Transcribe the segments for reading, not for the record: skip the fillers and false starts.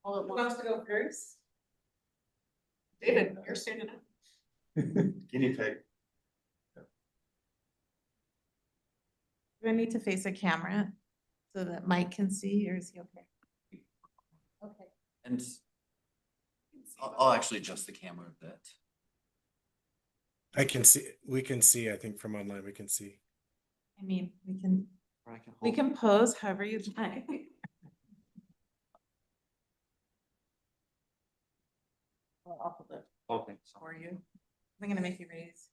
Who wants to go first? David, you're standing up. Guinea pig. Do I need to face a camera so that Mike can see, or is he okay? Okay. And I'll actually adjust the camera a bit. I can see, we can see, I think from online, we can see. I mean, we Or I can we hold can pose however you'd like. Well, I'll hold it Okay. for you. I'm gonna make you raise.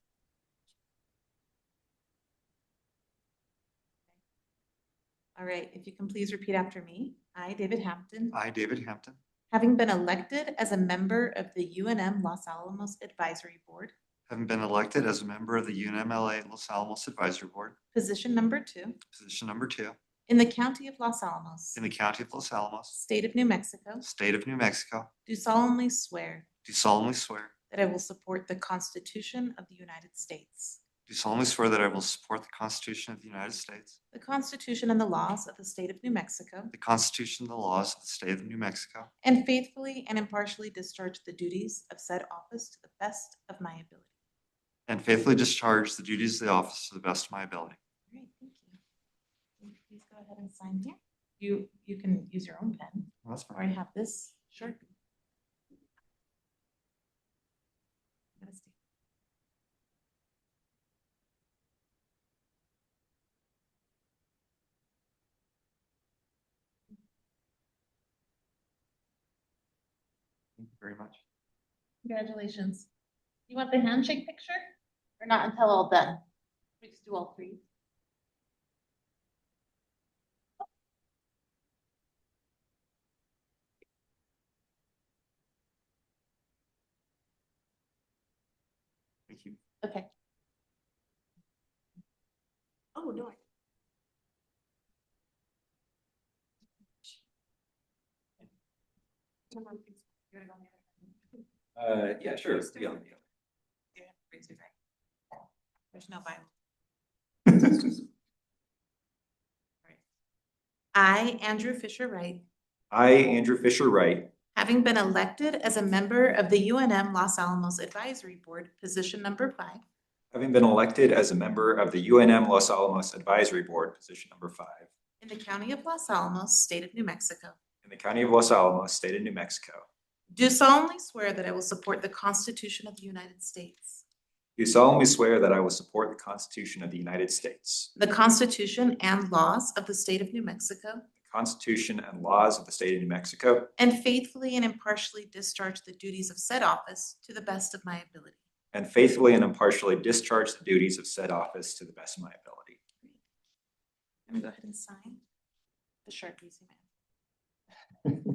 All right, if you can please repeat after me. I, David Hampton, I, David Hampton, having been elected as a member of the UNM-Los Alamos Advisory Board, having been elected as a member of the UNM-LA Los Alamos Advisory Board, position number 2, position number 2, in the County of Los Alamos, in the County of Los Alamos, State of New Mexico, State of New Mexico, do solemnly swear do solemnly swear that I will support the Constitution of the United States, do solemnly swear that I will support the Constitution of the United States, the Constitution and the laws of the State of New Mexico, the Constitution and the laws of the State of New Mexico, and faithfully and impartially discharge the duties of said office to the best of my ability. and faithfully discharge the duties of the office to the best of my ability. All right, thank you. Will you please go ahead and sign here. You can use your own pen, That's or I fine. have this Sharpie. I'm gonna stay. Thank you very much. Congratulations. You want the handshake picture or not until all done? We just do all 3. Thank you. Okay. Oh, no. Yeah, sure. Yeah. Raise your right. There's no Bible. I, Andrew Fisher Wright, I, Andrew Fisher Wright, having been elected as a member of the UNM-Los Alamos Advisory Board, position number 5, having been elected as a member of the UNM-Los Alamos Advisory Board, position number 5, in the County of Los Alamos, State of New Mexico, in the County of Los Alamos, State of New Mexico, do solemnly swear that I will support the Constitution of the United States, do solemnly swear that I will support the Constitution of the United States, the Constitution and laws of the State of New Mexico, the Constitution and laws of the State of New Mexico, and faithfully and impartially discharge the duties of said office to the best of my ability. and faithfully and impartially discharge the duties of said office to the best of my ability. I'm gonna go ahead and sign the Sharpies, man.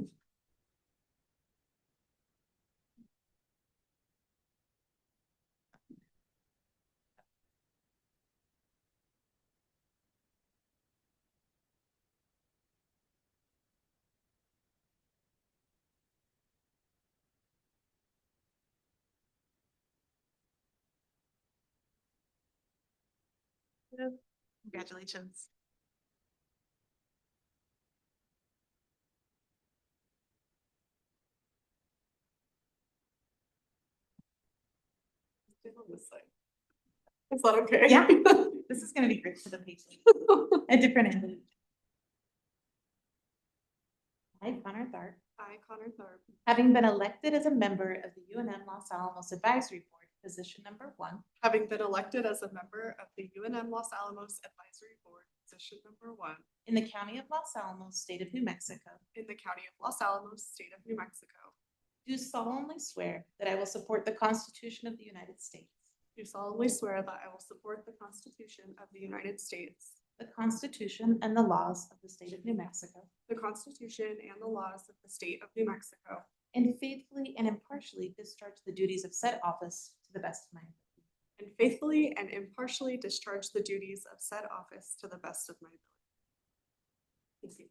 Congratulations. Is that okay? Yeah, this is gonna be great for the patient. A different end. I, Connor Tharp, I, Connor Thorpe, having been elected as a member of the UNM-Los Alamos Advisory Board, position number 1, having been elected as a member of the UNM-Los Alamos Advisory Board, position number 1, in the County of Los Alamos, State of New Mexico, in the County of Los Alamos, State of New Mexico, do solemnly swear that I will support the Constitution of the United States, do solemnly swear that I will support the Constitution of the United States, the Constitution and the laws of the State of New Mexico, the Constitution and the laws of the State of New Mexico, and faithfully and impartially discharge the duties of said office to the best of my ability. and faithfully and impartially discharge the duties of said office to the best of my ability. Thank you.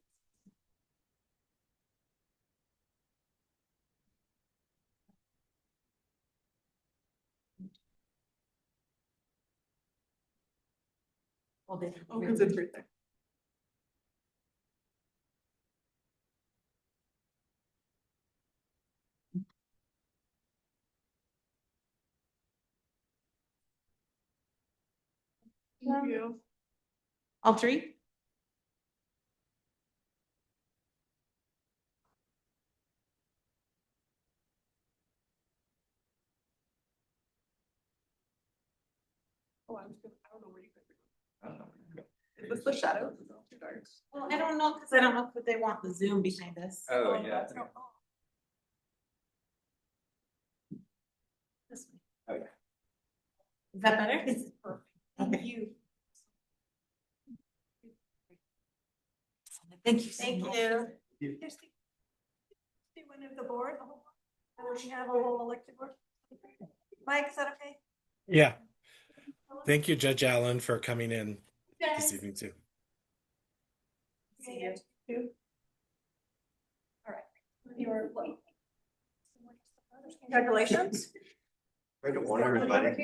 Well, they- Oh, because it's right there. them? you. All three? Oh, I don't know where you guys are going. Is this the shadow? Too dark. Well, I don't know, because I don't know if they want the Zoom behind us. Oh, yeah. that's no- oh. This way. Oh, yeah. Is that better? This is perfect. Okay. Thank you. Thank you. Thank you. Here's the one of the board. Or we have a whole elected board. Mike, is that okay? Yeah. Thank you, Judge Allen, for coming in this Yes. evening too. See you. Too. All right. Your late. Congratulations. Great to want everybody.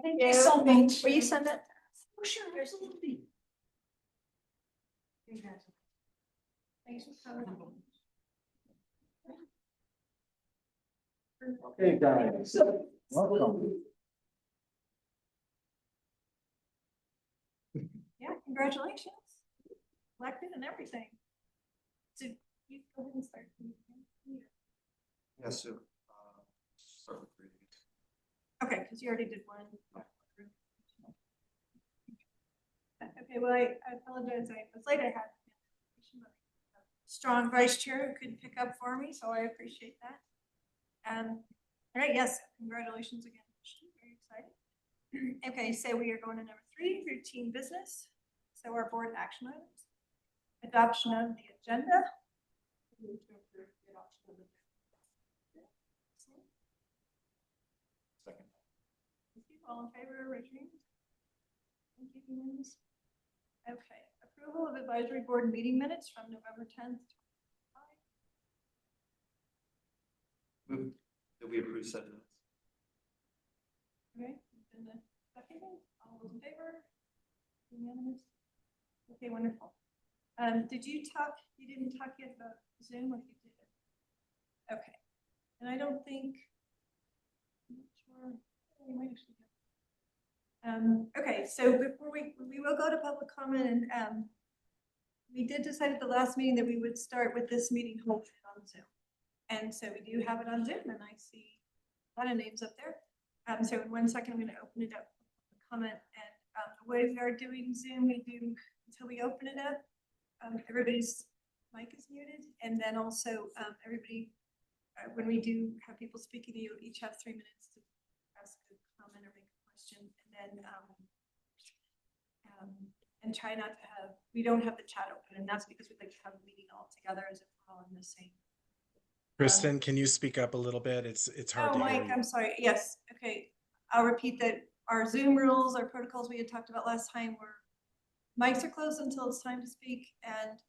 Thank you so much. Will you send it? Oh, sure, absolutely. Thanks for coming. Okay, guys. Welcome. Yeah, congratulations. Elected and everything. So you go ahead and start. Yes, sir. Start with reading. Okay, because you already did one. Okay, well, I apologize. I was late. I had a strong vice chair who couldn't pick up for me, so I appreciate that. All right, yes, congratulations again. Very excited. Okay, so we are going to number 3, routine business. So our board action items. Adoption of the agenda. Second. Thank you. All in favor, raise your hand. Thank you, unanimous. Okay, approval of advisory board meeting minutes from November 10th. Move that we approve said minutes. Okay, and the second, all those in favor? Unanimous. Okay, wonderful. Did you talk, you didn't talk yet about Zoom, or you did? Okay, and I don't think, I'm not sure, we might actually have. Okay, so before we will go to public comment, and we did decide at the last meeting that we would start with this meeting hopefully on Zoom. And so we do have it on Zoom, and I see a lot of names up there. So in 1 second, I'm going to open it up for comment. And the way we are doing Zoom, we do until we open it up. Everybody's mic is muted, and then also everybody, when we do have people speaking to you, each have 3 minutes to ask a comment or make a question, and try not to have. We don't have the chat open, and that's because we'd like to have a meeting all together as if we're all in the same. Kristen, can you speak up a little bit? It's hard Oh, to hear Mike, you. I'm sorry. Yes, okay. I'll repeat that our Zoom rules, our protocols we had talked about last time were mics are closed until it's time to speak, and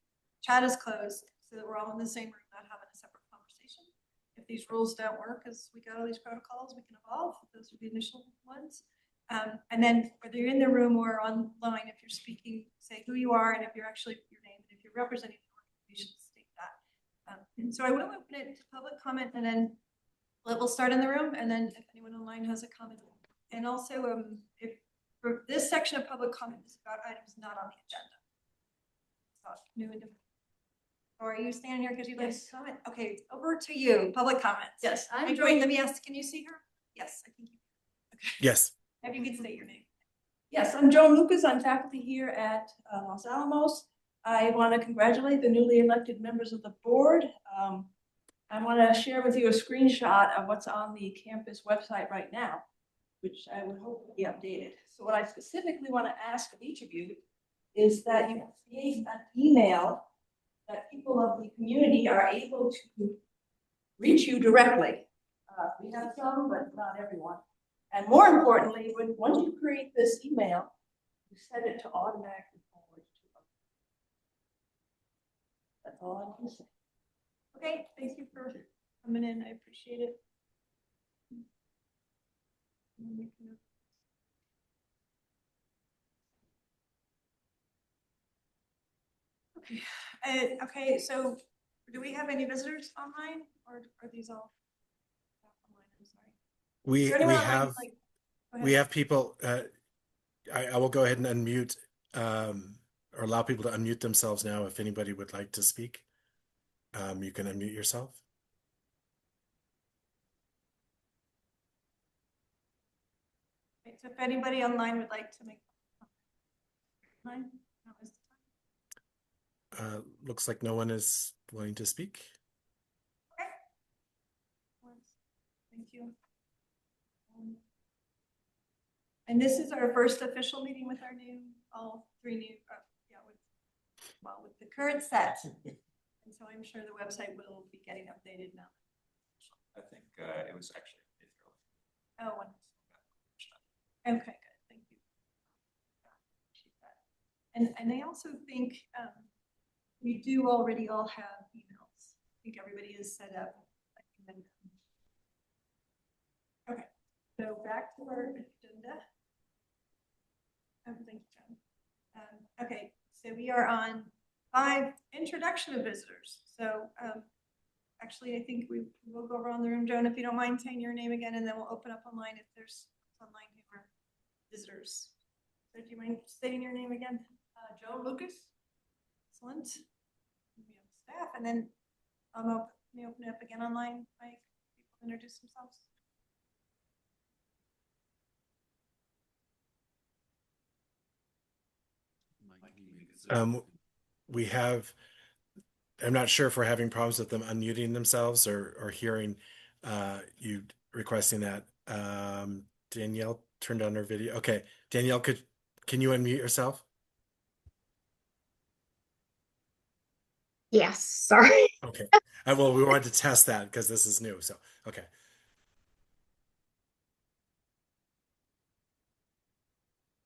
chat is closed so that we're all in the same room, not having a separate conversation. If these rules don't work as we go to these protocols, we can evolve. Those are the initial ones. And then whether you're in the room or online, if you're speaking, say who you are, and if you're actually your name, and if you're representing the organization, state that. And so I will open it to public comment, and then we'll start in the room, and then if anyone online has a comment. And also, if for this section of public comment is about items not on the agenda. So new and different. Or are you standing here because you'd like to comment? Okay, over to you, public comments. Yes, I'm Wait, joined. let me ask, can you see her? Yes, I think you can. Yes. If you could state your name. Yes, I'm Joan Lucas. I'm faculty here at Los Alamos. I want to congratulate the newly elected members of the board. I want to share with you a screenshot of what's on the campus website right now, which I would hope will be updated. So what I specifically want to ask of each of you is that you create an email that people of the community are able to reach you directly. We have some, but not everyone. And more importantly, once you create this email, you set it to automatically forward to them. That's all I can say. Okay, thank you for coming in. I appreciate it. Okay, so do we have any visitors online or are these all online? I'm sorry. Is there anyone online who'd like- go We ahead. have people, I will go ahead and unmute, or allow people to unmute themselves now if anybody would like to speak. You can unmute yourself. Okay, so if anybody online would like to make online, now is the time. Looks like no one is willing to speak. Okay. Thank you. And this is our first official meeting with our new, all three new, with the current set. And so I'm sure the website will be getting updated now. I think it was actually. Oh, wonderful. Okay, good, thank you. Appreciate that. And I also think we do already all have emails. I think everybody is set up. Okay, so back to our agenda. Oh, thank you, John. Okay, so we are on 5, introduction of visitors. So actually, I think we will go around the room. Joan, if you don't mind saying your name again, and then we'll open up online if there's online who are visitors. So do you mind stating your name again? Joan Lucas. Excellent. We have staff, and then let me open it up again online. Mike, people introduce themselves. We have, I'm not sure if we're having problems with them unmuting themselves or hearing you requesting that. Danielle turned on her video. Okay, Danielle, can you unmute yourself? Yes, sorry. Okay. Well, we wanted to test that because this is new. So, okay.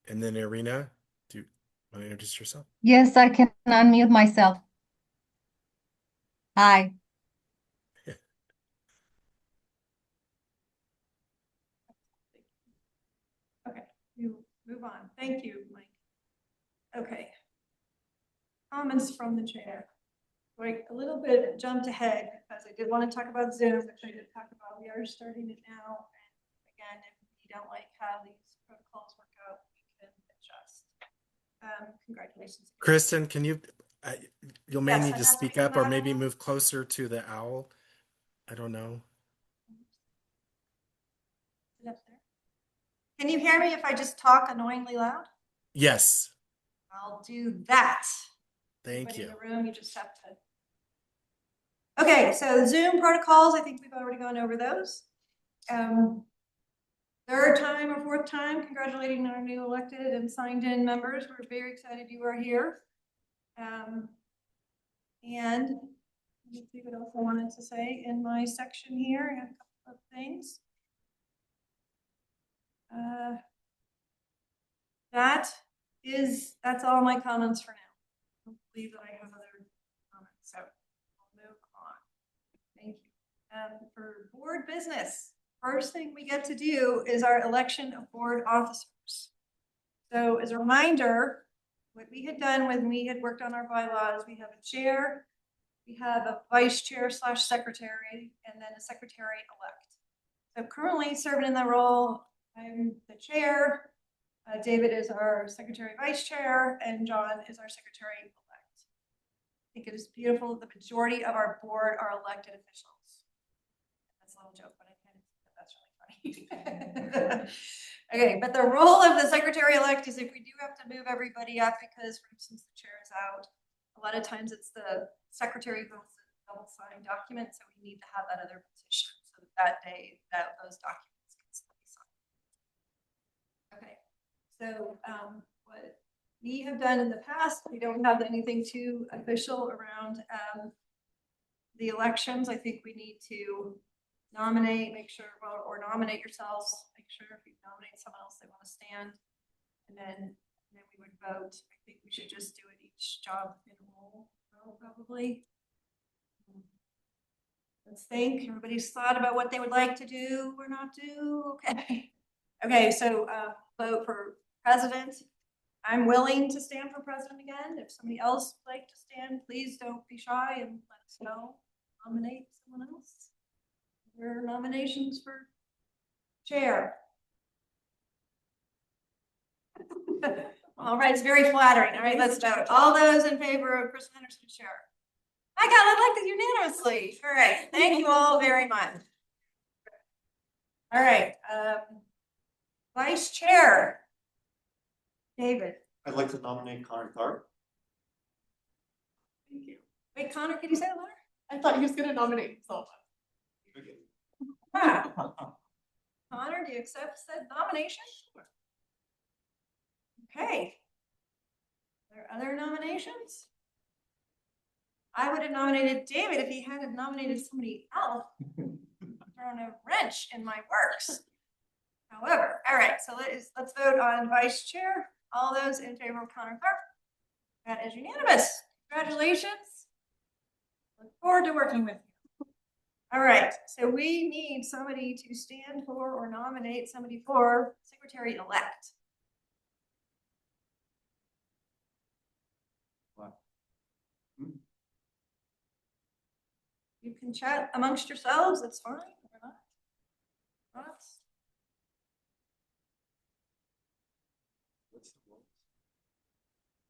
And then Irina, do you want to introduce yourself? Yes, I can unmute myself. Hi. Okay, you move on. Thank you, Mike. Okay. Comments from the chair. Like a little bit jumped ahead because I did want to talk about Zoom, which I did talk about. We are starting it now. And again, if you don't like how these protocols work out, we can adjust. Congratulations. Kristen, can you, you may Yes, need I to have to speak be up or loud maybe enough. move closer to the owl. I don't know. Is it up there? Can you hear me if I just talk annoyingly loud? Yes. I'll do that. Thank Everybody you. in the room, you just have to. Okay, so Zoom protocols, I think we've already gone over those. Third time or fourth time, congratulating our new elected and signed in members. We're very excited you are here. And let's see what else I wanted to say in my section here. I have a couple of things. That's all my comments for now. I don't believe that I have other comments, so I'll move on. Thank you. For board business, first thing we get to do is our election of board officers. So as a reminder, what we had done when we had worked on our bylaws, we have a chair, we have a vice chair / secretary, and then a secretary-elect. So currently serving in that role, I'm the chair, David is our secretary vice chair, and John is our secretary-elect. I think it is beautiful. The majority of our board are elected officials. That's a little joke, but I kind of think that's really funny. Okay, but the role of the secretary-elect is if we do have to move everybody up because, for instance, the chair is out, a lot of times it's the secretary who holds the double-signed document, so we need to have that other petition so that day that those documents can still be signed. Okay, so what we have done in the past, we don't have anything too official around the elections. I think we need to nominate, make sure, or nominate yourselves, make sure if you nominate someone else, they want to stand, and then we would vote. I think we should just do it each job in a roll, probably. Let's think. Everybody's thought about what they would like to do or not do. Okay. Okay, so vote for president. I'm willing to stand for president again. If somebody else would like to stand, please don't be shy and let us know. Nominate someone else. There are nominations for chair. All right, it's very flattering. All right, let's vote. All those in favor of Chris Henderson as chair? I got elected unanimously. All right, thank you all very much. All right, vice chair. David. I'd like to nominate Connor Tharp. Thank you. Wait, Connor, can you say that louder? I thought he was gonna nominate himself. Ah. Connor, do you accept said nomination? Okay. Are there other nominations? I would have nominated David if he hadn't nominated somebody else. Thrown a wrench in my works. However, all right, so let's vote on vice chair. All those in favor of Connor Tharp? That is unanimous. Congratulations. Look forward to working with you. All right, so we need somebody to stand for or nominate somebody for secretary-elect. You can chat amongst yourselves, that's fine. Or not. Thoughts?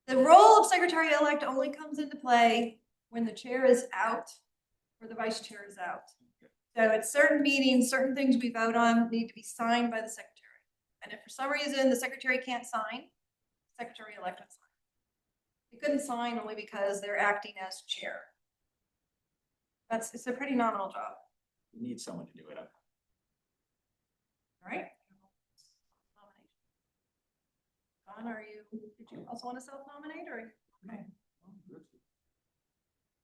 The role of secretary-elect only comes into play when the chair is out or the vice chair is out. So at certain meetings, certain things we vote on need to be signed by the secretary. And if for some reason the secretary can't sign, secretary-elect can sign. They couldn't sign only because they're acting as chair. It's a pretty nominal job. You need someone to do it. All right. Don, did you also want to self-nominate or? Okay.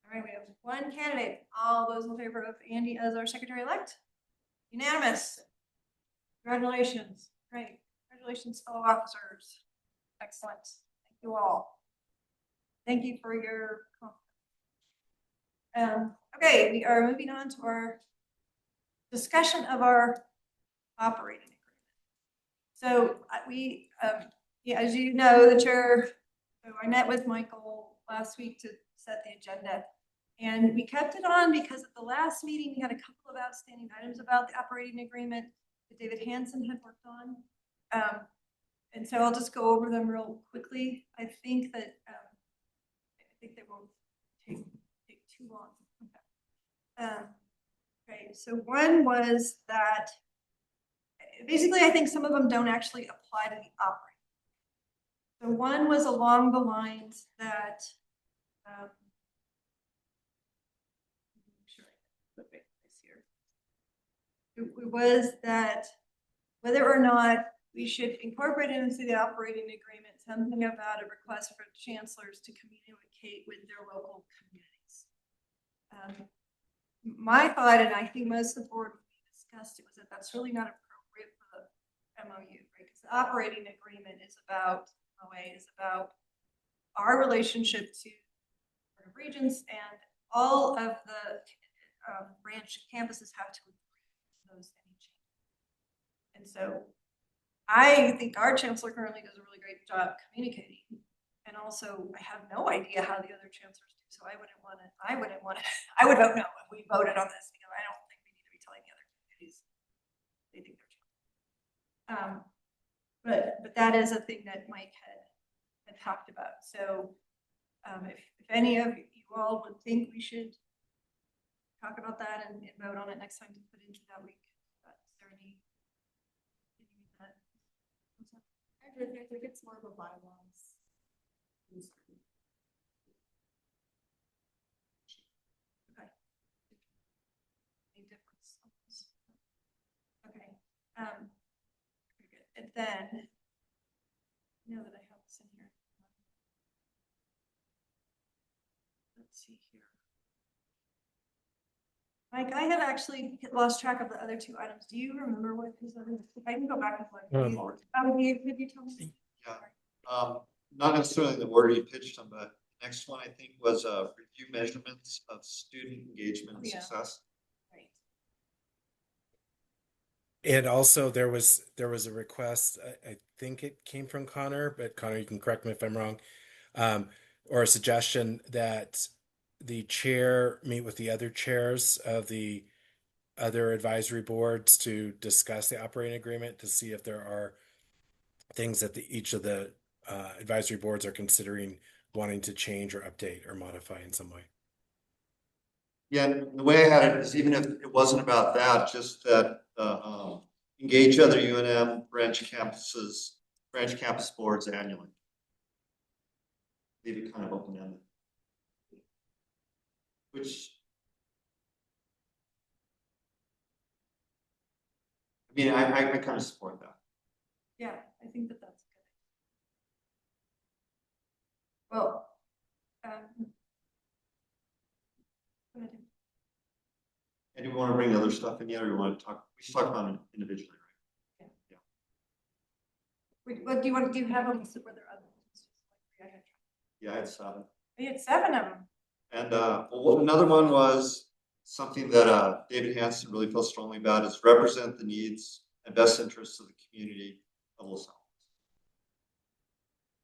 All right, we have one candidate. All those in favor of Andy as our secretary-elect? Unanimous. Congratulations. Great. Congratulations, fellow officers. Excellent. Thank you all. Thank you for your confidence. Okay, we are moving on to our discussion of our operating agreement. So yeah, as you know, the chair, so I met with Michael last week to set the agenda. And we kept it on because at the last meeting, we had a couple of outstanding items about the operating agreement that David Hansen had worked on. And so I'll just go over them real quickly. I think they won't take too long. Okay, so one was that basically I think some of them don't actually apply to the operating. So one was along the lines that it was that whether or not we should incorporate into the operating agreement something about a request for chancellors to communicate with their local communities. My thought, and I think most of the board discussed it, was that that's really not appropriate for the MOU, right? Because the operating agreement is about our relationship to regions, and all of the branch campuses have to agree to those any changes. And so I think our chancellor currently does a really great job communicating. And also I have no idea how the other chancellors do. So I would vote no if we voted on this, because I don't think we need to be telling the other communities they think they're chancellor. But that is a thing that Mike had talked about. So if any of you all would think we should talk about that and vote on it next time to put into that week, is there any? I think it's more of a bylaws. Okay. Any difference? Okay. Very good. And then, now that I have this in here, let's see here. Mike, I have actually lost track of the other two items. Do you remember what his other? If I can go back and look. Could you tell me? Yeah. Not necessarily in the order you pitched them, but the next one I think was review measurements of student engagement and Yeah. success. Right. And also there was a request, I think it came from Connor, but Connor, you can correct me if I'm wrong, or a suggestion that the chair meet with the other chairs of the other advisory boards to discuss the operating agreement to see if there are things that each of the advisory boards are considering wanting to change or update or modify in some way. Yeah, and the way I had it is even if it wasn't about that, just that, engage other UNM branch campus boards annually. Leave it kind of open-ended. Which, I mean, I kind of support that. Yeah, I think that that's good. Well, go ahead. And do we want to bring the other stuff in yet, or we want to talk, we should talk about it individually, right? What do you want, do you have them, were there other ones? Yeah, I had 7. We had 7 of them. And well, another one was something that David Hansen really feels strongly about is represent the needs and best interests of the community of Los Alamos.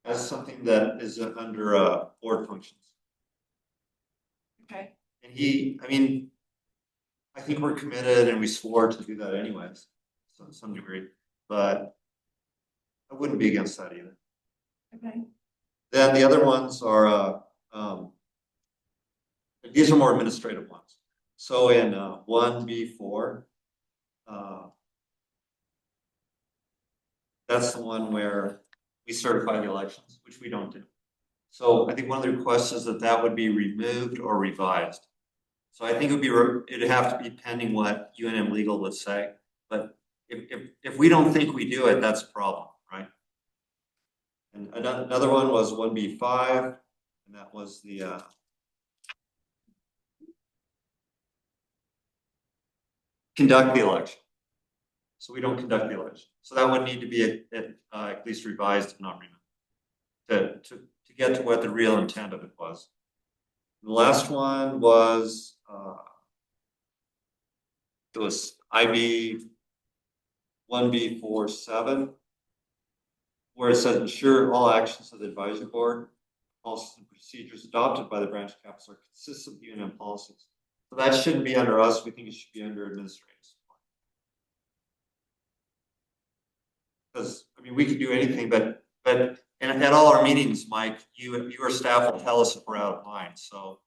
That's something that is under board functions. Okay. And I mean, I think we're committed and we swore to do that anyways, so to some degree, but I wouldn't be against that either. Okay. Then the other ones are, these are more administrative ones. So in 1B4, that's the one where we certify the elections, which we don't do. So I think one of the requests is that that would be removed or revised. So I think it'd have to be pending what UNM legal would say. But if we don't think we do it, that's a problem, right? And another one was 1B5, and that was the conduct the election. So we don't conduct the election. So that would need to be at least revised, if not removed, to get to what the real intent of it was. The last one was it was IB 1B47, where it says ensure all actions of the advisory board, policies and procedures adopted by the branch campus are consistent with UNM policies. So that shouldn't be under us. We think it should be under administrators. Because I mean, we could do anything, but and at all our meetings, Mike, your staff will tell us if we're out of line. So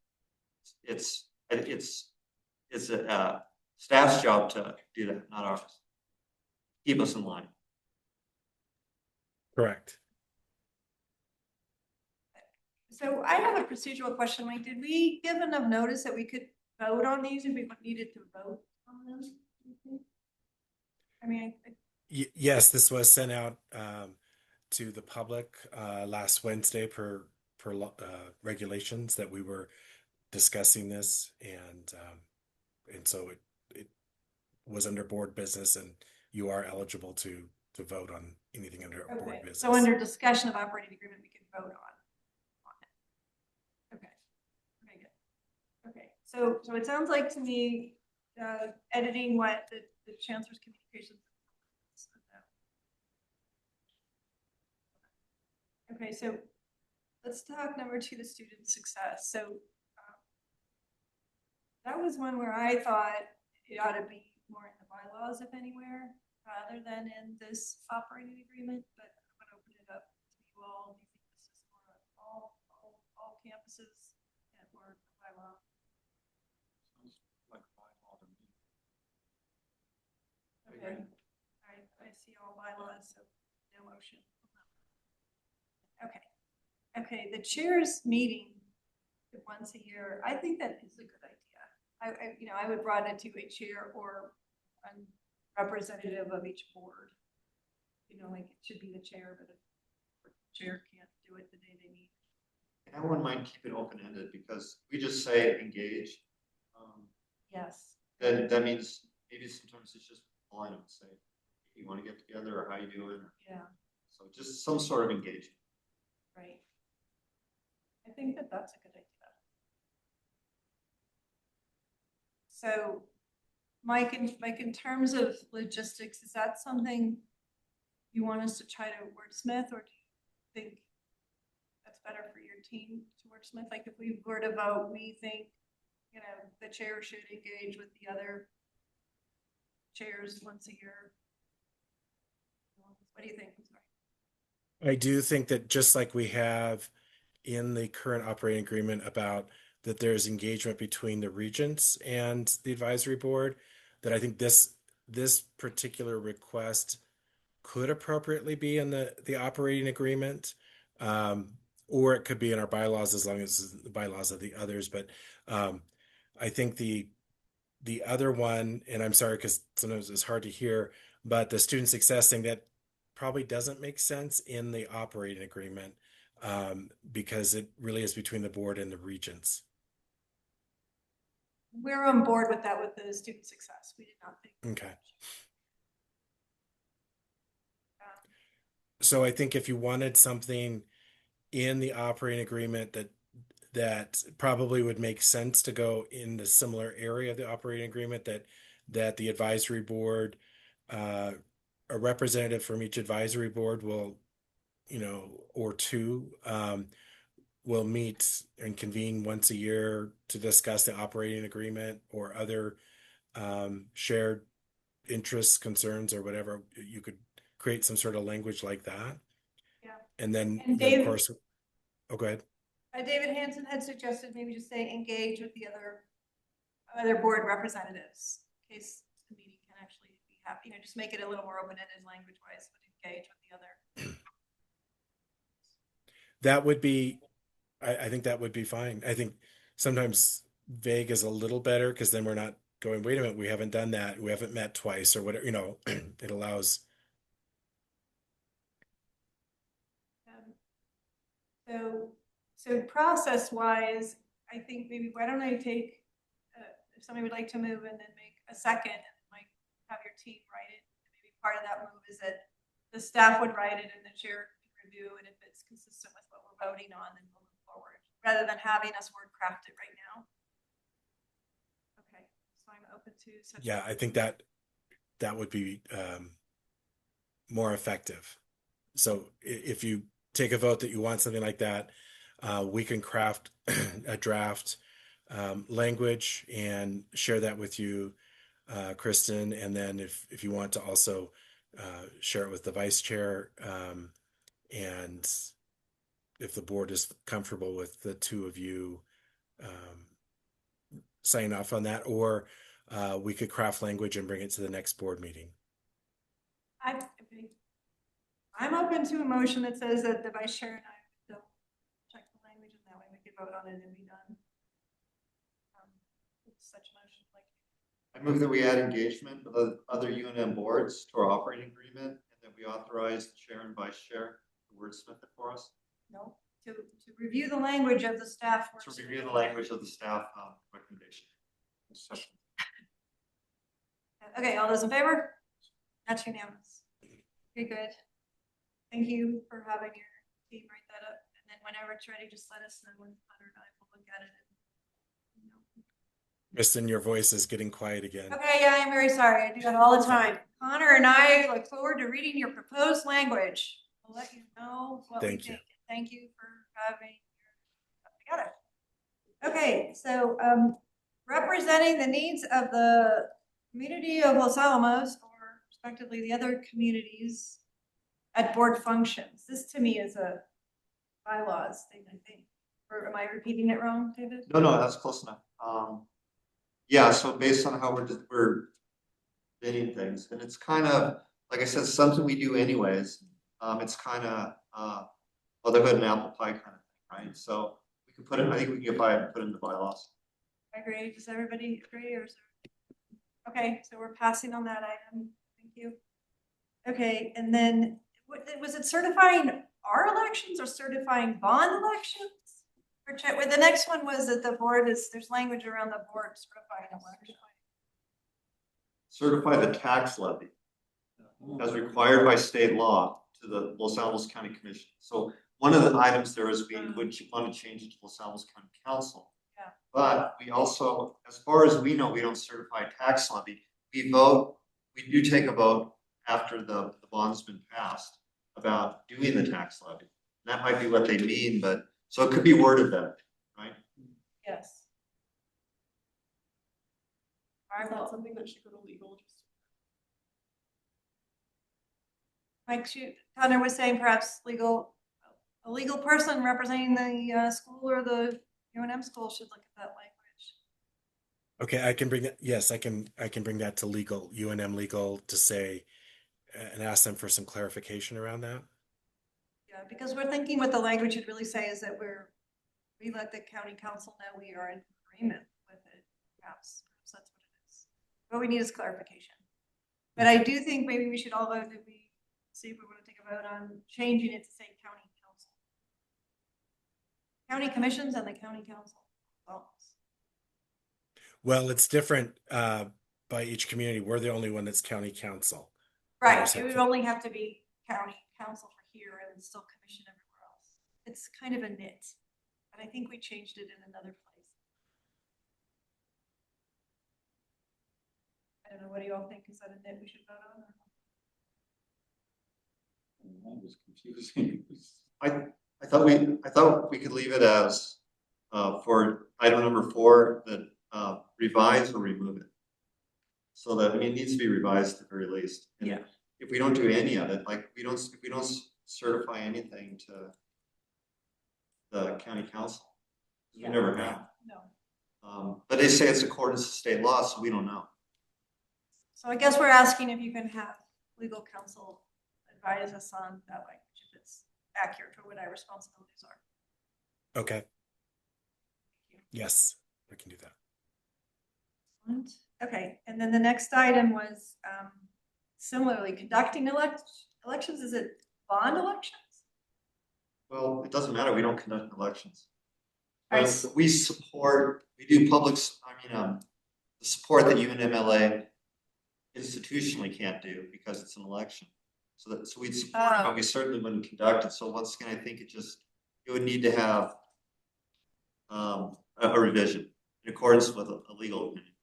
it's a staff's job to do that, not ours. Keep us in line. Correct. So I have a procedural question. Like, did we give enough notice that we could vote on these if we needed to vote on them? I mean, Yes, this was sent out to the public last Wednesday per regulations that we were discussing this, and so it was under board business, and you are eligible to vote on anything under board business. So under discussion of operating agreement, we can vote on it. Okay. Okay, good. Okay, so it sounds like to me, editing what the chancellor's communications. Okay, so let's talk number 2, the student success. So that was one where I thought it ought to be more in the bylaws, if anywhere, rather than in this operating agreement. But I'm going to open it up to you all. Do you think this is for all campuses and or bylaw? Okay, I see all bylaws, so no motion. Okay. Okay, the chair's meeting once a year, I think that is a good idea. I would broaden it to a chair or a representative of each board. Like it should be the chair, but if the chair can't do it the day they meet. I wouldn't mind keeping it open-ended because we just say engage. Yes. Then that means maybe sometimes it's just calling them and say, you want to get together or how you doing? Yeah. So just some sort of engagement. Right. I think that that's a good idea. So Mike, in terms of logistics, is that something you want us to try to wordsmith, or do you think that's better for your team to wordsmith? Like if we were to vote, we think, you know, the chair should engage with the other chairs once a year. What do you think? I'm sorry. I do think that just like we have in the current operating agreement about that there's engagement between the regents and the advisory board, that I think this particular request could appropriately be in the operating agreement, or it could be in our bylaws as long as the bylaws of the others. But I think the other one, and I'm sorry because sometimes it's hard to hear, but the student success thing, that probably doesn't make sense in the operating agreement, because it really is between the board and the regents. We're on board with that with the student success. We did not think. Okay. So I think if you wanted something in the operating agreement that probably would make sense to go in the similar area of the operating agreement, that the advisory board, a representative from each advisory board will, you know, or two, will meet and convene once a year to discuss the operating agreement or other shared interests, concerns, or whatever. You could create some sort of language like that. Yeah. And then, David, of course, oh, go ahead. David Hansen had suggested maybe just say engage with the other board representatives in case the meeting can actually be happy. You know, just make it a little more open-ended language-wise, but engage with the other. That would be, I think that would be fine. I think sometimes vague is a little better because then we're not going, wait a minute, we haven't done that. We haven't met twice or whatever, you know, it allows. So process-wise, I think maybe why don't I take, if somebody would like to move and then make a second, and like have your team write it. Maybe part of that move is that the staff would write it and the chair can review, and if it's consistent with what we're voting on, then we'll move forward, rather than having us word craft it right now. Okay, so I'm open to such. Yeah, I think that would be more effective. So if you take a vote that you want something like that, we can craft a draft language and share that with you, Kristen. And then if you want to also share it with the vice chair, and if the board is comfortable with the two of you signing off on that, or we could craft language and bring it to the next board meeting. I'm open to a motion that says that the vice chair and I will check the language, and that way we can vote on it and be done. Such motion, like. I move that we add engagement with other UNM boards to our operating agreement, and that we authorize the chair and vice chair to wordsmith it for us. No, to review the language of the staff. To review the language of the staff recommendation. Okay, all those in favor? That's unanimous. Okay, good. Thank you for having your team write that up. And then whenever it's ready, just let us know when Hunter and I will look at it. And, you know. Kristen, your voice is getting quiet again. Okay, yeah, I'm very sorry. I do that all the time. Connor and I look forward to reading your proposed language. I'll let you know what we think. Thank you for having your stuff together. Okay, so representing the needs of the community of Los Alamos, or respectively the other communities at board functions. This to me is a bylaws thing, I think. Or am I repeating it wrong, David? No, that's close enough. Yeah, so based on how we're bidding things, and it's kind of, like I said, something we do anyways. It's kind of motherhood and apple pie kind of thing, right? So we can put it, I think we can get by and put it in the bylaws. I agree. Does everybody agree, or is there... Okay, so we're passing on that item. Thank you. Okay, and then was it certifying our elections or certifying bond elections? Or check, well, the next one was that the board is, there's language around the board certifying elections. Certify the tax levy as required by state law to the Los Alamos County Commission. So one of the items there is we would want to change it to Los Alamos County Council. Yeah. But we also, as far as we know, we don't certify tax levy. we vote, we do take a vote after the bond's been passed about doing the tax levy. That might be what they mean, but, so it could be worded that, right? Yes. Is that something that should go to legal? Like Connor was saying, perhaps a legal person representing the school or the UNM school should look at that language. Okay, I can bring that, yes, I can bring that to legal, UNM legal to say, and ask them for some clarification around that. Yeah, because we're thinking what the language should really say is that we let the county council know we are in agreement with it. Perhaps that's what it is. What we need is clarification. But I do think maybe we should all vote that we see if we want to take a vote on changing it to say county council. County commissions and the county council. Well, it's different by each community. We're the only one that's county council. Right, Others it have would to- only have to be county council for here and still commission everywhere else. It's kind of a nit, but I think we changed it in another place. I don't know, what do you all think? Is that a nit we should vote on? That was confusing. I thought we could leave it as for item number 4 that revise or remove it. So that, I mean, it needs to be revised at the very least. And Yeah. if we don't do any of it, like if we don't certify anything to the county council, we Yeah. never have. No. But they say it's accordance to state law, so we don't know. So I guess we're asking if you can have legal counsel advise us on that language, if it's accurate for what our responsibilities are. Okay. Yes, we can do that. Okay, and then the next item was similarly conducting elections. Is it bond elections? Well, it doesn't matter. We don't conduct elections. All right. But we do the support that UNM-LA institutionally can't do because it's an election. So we'd support it, but we certainly wouldn't conduct it. So once again, I think it would need to have a revision in accordance with a legal opinion.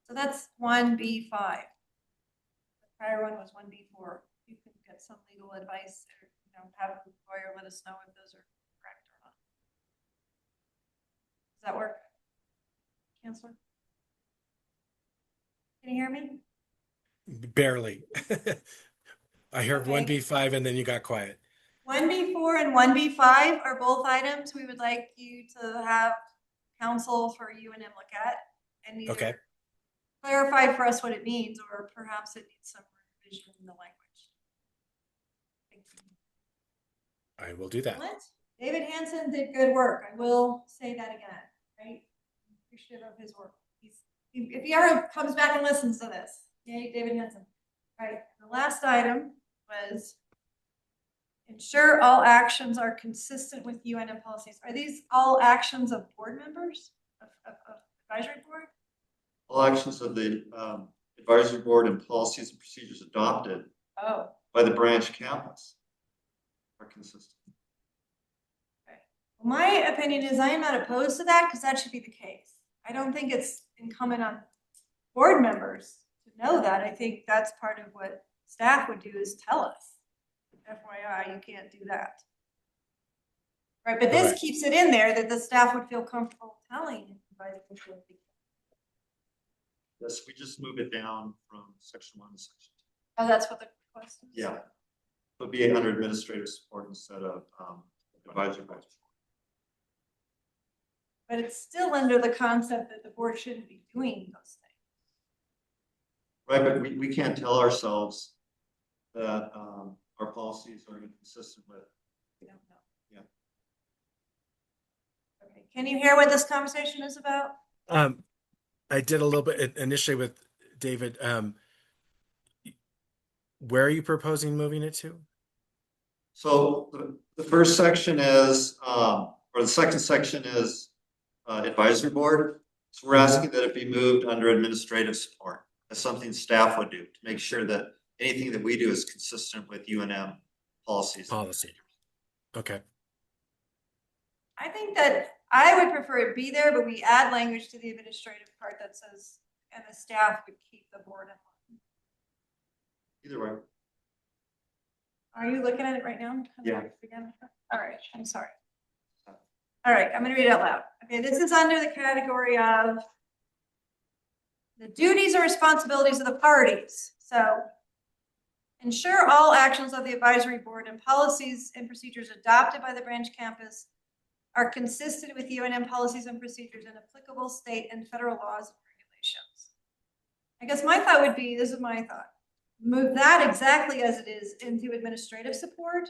So that's 1B5. The prior one was 1B4. You can get some legal advice or have a lawyer let us know if those are correct or not. Does that work, Chancellor? Can you hear me? Barely. I heard Okay. 1B5 and then you got quiet. 1B4 and 1B5 are both items we would like you to have counsel for UNM look at and either Okay. clarify for us what it means, or perhaps it needs some revision in the language. I will do that. Excellent. David Hansen did good work. I will say that again, right? Appreciative of his work. If he ever comes back and listens to this, yay, David Hansen. All right, the last item was ensure all actions are consistent with UNM policies. Are these all actions of board members of advisory board? All actions of the advisory board and policies and procedures adopted by the branch campus are consistent. Okay. Well, my opinion is I am not opposed to that because that should be the case. I don't think it's incumbent on board members to know that. I think that's part of what staff would do is tell us, FYI, you can't do that. Right, but this keeps it in there that the staff would feel comfortable telling advisory board. Yes, we just move it down from section 1 to section 2. Oh, that's what the request is? Yeah. It would be under administrative support instead of advisory board. But it's still under the concept that the board shouldn't be doing those things. Right, but we can't tell ourselves that our policies are inconsistent with. We don't know. Yeah. Okay, can you hear what this conversation is about? I did a little bit initially with David. Where are you proposing moving it to? So the first section is, or the second section is advisory board. So we're asking that it be moved under administrative support. That's something staff would do to make sure that anything that we do is consistent with UNM policies. Policy. Okay. I think that I would prefer it be there, but we add language to the administrative part that says and the staff would keep the board in line. Either way. Are you looking at it right now? Yeah. All right, I'm sorry. All right, I'm gonna read it out loud. Okay, this is under the category of the duties and responsibilities of the parties. So ensure all actions of the advisory board and policies and procedures adopted by the branch campus are consistent with UNM policies and procedures and applicable state and federal laws and regulations. I guess my thought would be, this is my thought, move that exactly as it is into administrative support,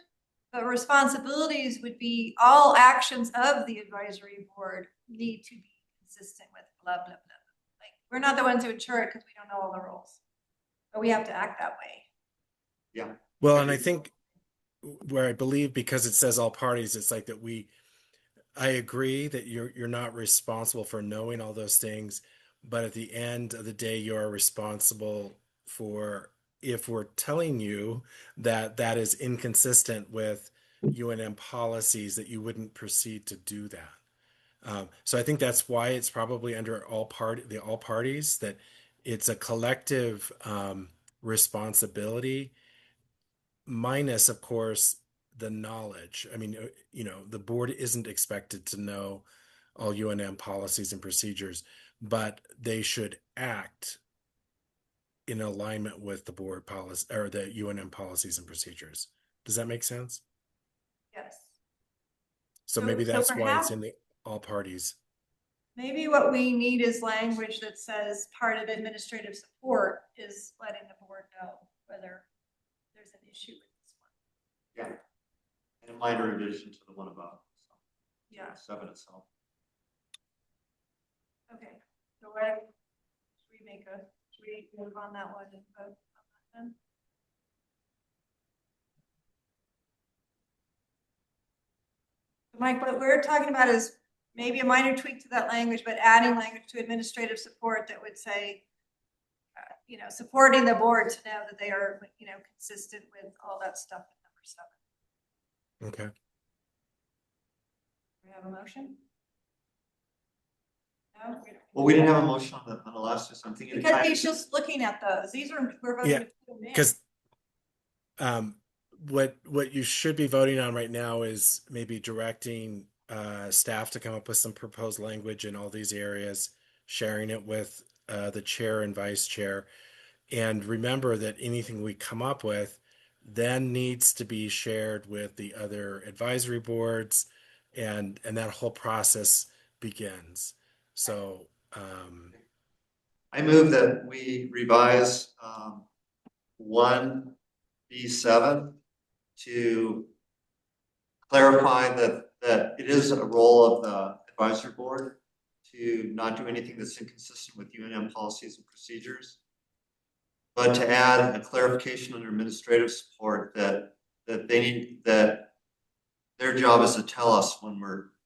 but responsibilities would be all actions of the advisory board need to be consistent with blah, blah, blah. Like, we're not the ones who ensure it because we don't know all the rules, but we have to act that way. Yeah. Well, and I think where I believe, because it says all parties, it's like that I agree that you're not responsible for knowing all those things, but at the end of the day, you are responsible for, if we're telling you that that is inconsistent with UNM policies, that you wouldn't proceed to do that. So I think that's why it's probably under all parties, that it's a collective responsibility, minus, of course, the knowledge. I mean, the board isn't expected to know all UNM policies and procedures, but they should act in alignment with the board policy or the UNM policies and procedures. Does that make sense? Yes. So maybe that's why it's in the all parties. Maybe what we need is language that says part of administrative support is letting the board know whether there's an issue with this one. Yeah. And a minor addition to the one above. So, Yeah. 7 itself. Okay. So should we move on that one and vote on that then? Mike, what we're talking about is maybe a minor tweak to that language, but adding language to administrative support that would say, supporting the board to know that they are, consistent with all that stuff in number 7. Okay. We have a motion? No? Well, we didn't have a motion on the last, so I'm thinking. Because he's just looking at those. We're voting. Yeah, to put them in. Because what you should be voting on right now is maybe directing staff to come up with some proposed language in all these areas, sharing it with the chair and vice chair. And remember that anything we come up with then needs to be shared with the other advisory boards, and that whole process begins. So I move that we revise 1B7 to clarify that it is a role of the advisory board to not do anything that's inconsistent with UNM policies and procedures, but to add a clarification under administrative support that their job is to tell us